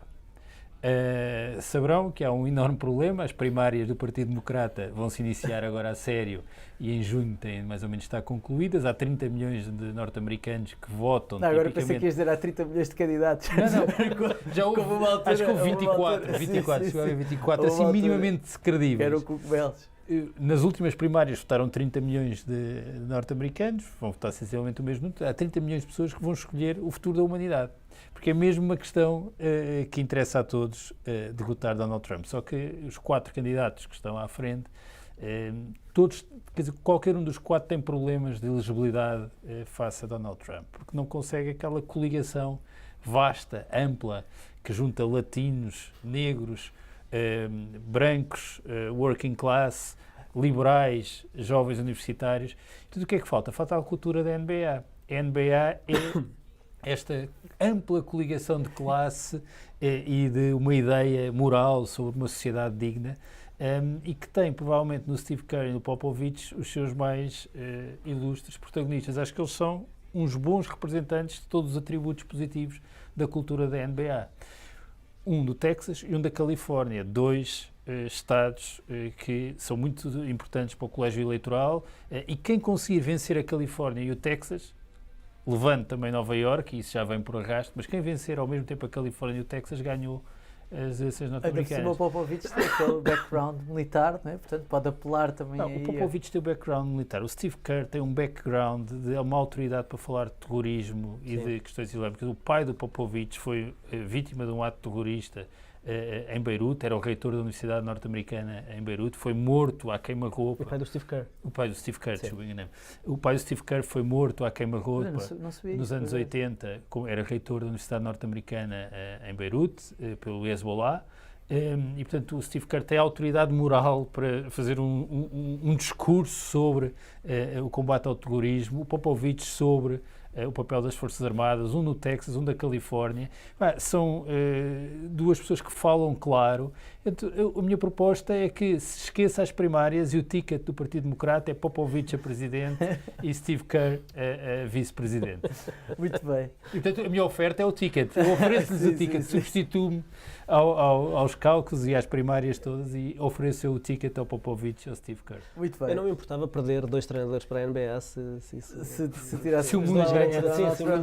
Saberão que há um enorme problema. As primárias do Partido Democrata vão se iniciar agora a sério e em junho têm mais ou menos estar concluídas. Há 30 milhões de norte-americanos que votam. Não, agora pensei que ias dizer há 30 milhões de candidatos. Não, já houve, acho que houve 24, chegou a 24, assim minimamente credíveis. Eram cogumelos. Nas últimas primárias votaram 30 milhões de norte-americanos, vão votar essencialmente o mesmo número. Há 30 milhões de pessoas que vão escolher o futuro da humanidade. Porque é mesmo uma questão que interessa a todos derrotar Donald Trump. Só que os 4 candidatos que estão à frente, todos, quer dizer, qualquer um dos 4 tem problemas de elegibilidade face a Donald Trump, porque não consegue aquela coligação vasta, ampla, que junta latinos, negros, brancos, working class, liberais, jovens universitários. Tudo o que é que falta? Falta a cultura da NBA. A NBA é esta ampla coligação de classe e de uma ideia moral sobre uma sociedade digna, e que tem provavelmente no Steve Kerr e no Popovich os seus mais ilustres protagonistas. Acho que eles são uns bons representantes de todos os atributos positivos da cultura da NBA. Um do Texas e um da Califórnia, 2 estados que são muito importantes para o colégio eleitoral, e quem conseguir vencer a Califórnia e o Texas, levando também Nova Iorque, e isso já vem por arrasto, mas quem vencer ao mesmo tempo a Califórnia e o Texas ganhou as eleições norte-americanas. O Popovich tem aquele background militar, não é? Portanto pode apelar também não, o Popovich tem o background militar. O Steve Kerr tem um background de uma autoridade para falar de terrorismo e de questões islâmicas. O pai do Popovich foi vítima de um ato terrorista em Beirute, era o reitor da Universidade Norte-Americana em Beirute, foi morto à queima-roupa. O pai do Steve Kerr. O pai do Steve Kerr, desculpa, enganei-me. O pai do Steve Kerr foi morto à queima-roupa nos anos 80, era reitor da Universidade Norte-Americana em Beirute, pelo Hezbollah, e portanto o Steve Kerr tem autoridade moral para fazer um discurso sobre o combate ao terrorismo, o Popovich sobre o papel das Forças Armadas, um no Texas, um da Califórnia. São 2 pessoas que falam claro. Então, a minha proposta é que se esqueça as primárias e o ticket do Partido Democrata é Popovich a presidente e Steve Kerr a vice-presidente. Muito bem. E, portanto, a minha oferta é o ticket. Eu ofereço-lhes o ticket, substituo-me aos cálculos e às primárias todas e ofereço o ticket ao Popovich e ao Steve Kerr. Muito bem. Eu não me importava perder 2 treinadores para a NBA se tirasse se o mundo ganha.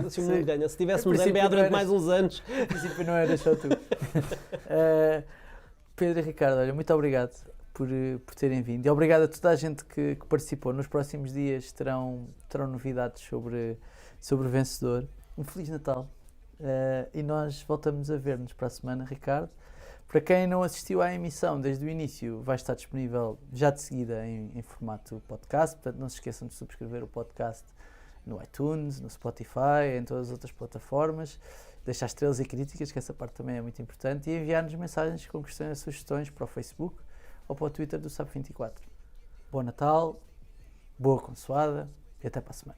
Se o mundo ganha. Se tivéssemos NBA durante mais uns anos. No princípio não era só tu. Pedro e Ricardo, olha, muito obrigado por terem vindo. E obrigado a toda a gente que participou. Nos próximos dias terão novidades sobre o vencedor. Um Feliz Natal. E nós voltamos a ver-nos para a semana, Ricardo. Para quem não assistiu à emissão desde o início, vai estar disponível já de seguida em formato podcast. Portanto, não se esqueçam de subscrever o podcast no iTunes, no Spotify, em todas as outras plataformas. Deixar estrelas e críticas, que essa parte também é muito importante. E enviar-nos mensagens com questões e sugestões para o Facebook ou para o Twitter do SAP24. Bom Natal, boa consoada e até para a semana.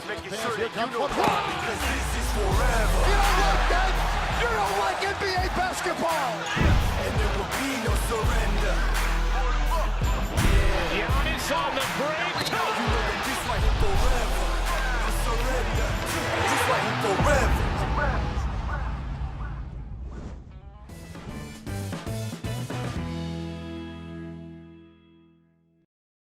Making sure that you know why, because this is forever. You don't like that? You don't like NBA basketball. And there will be no surrender. Giannis on the break. You know that this might forever. Surrender. Just like forever.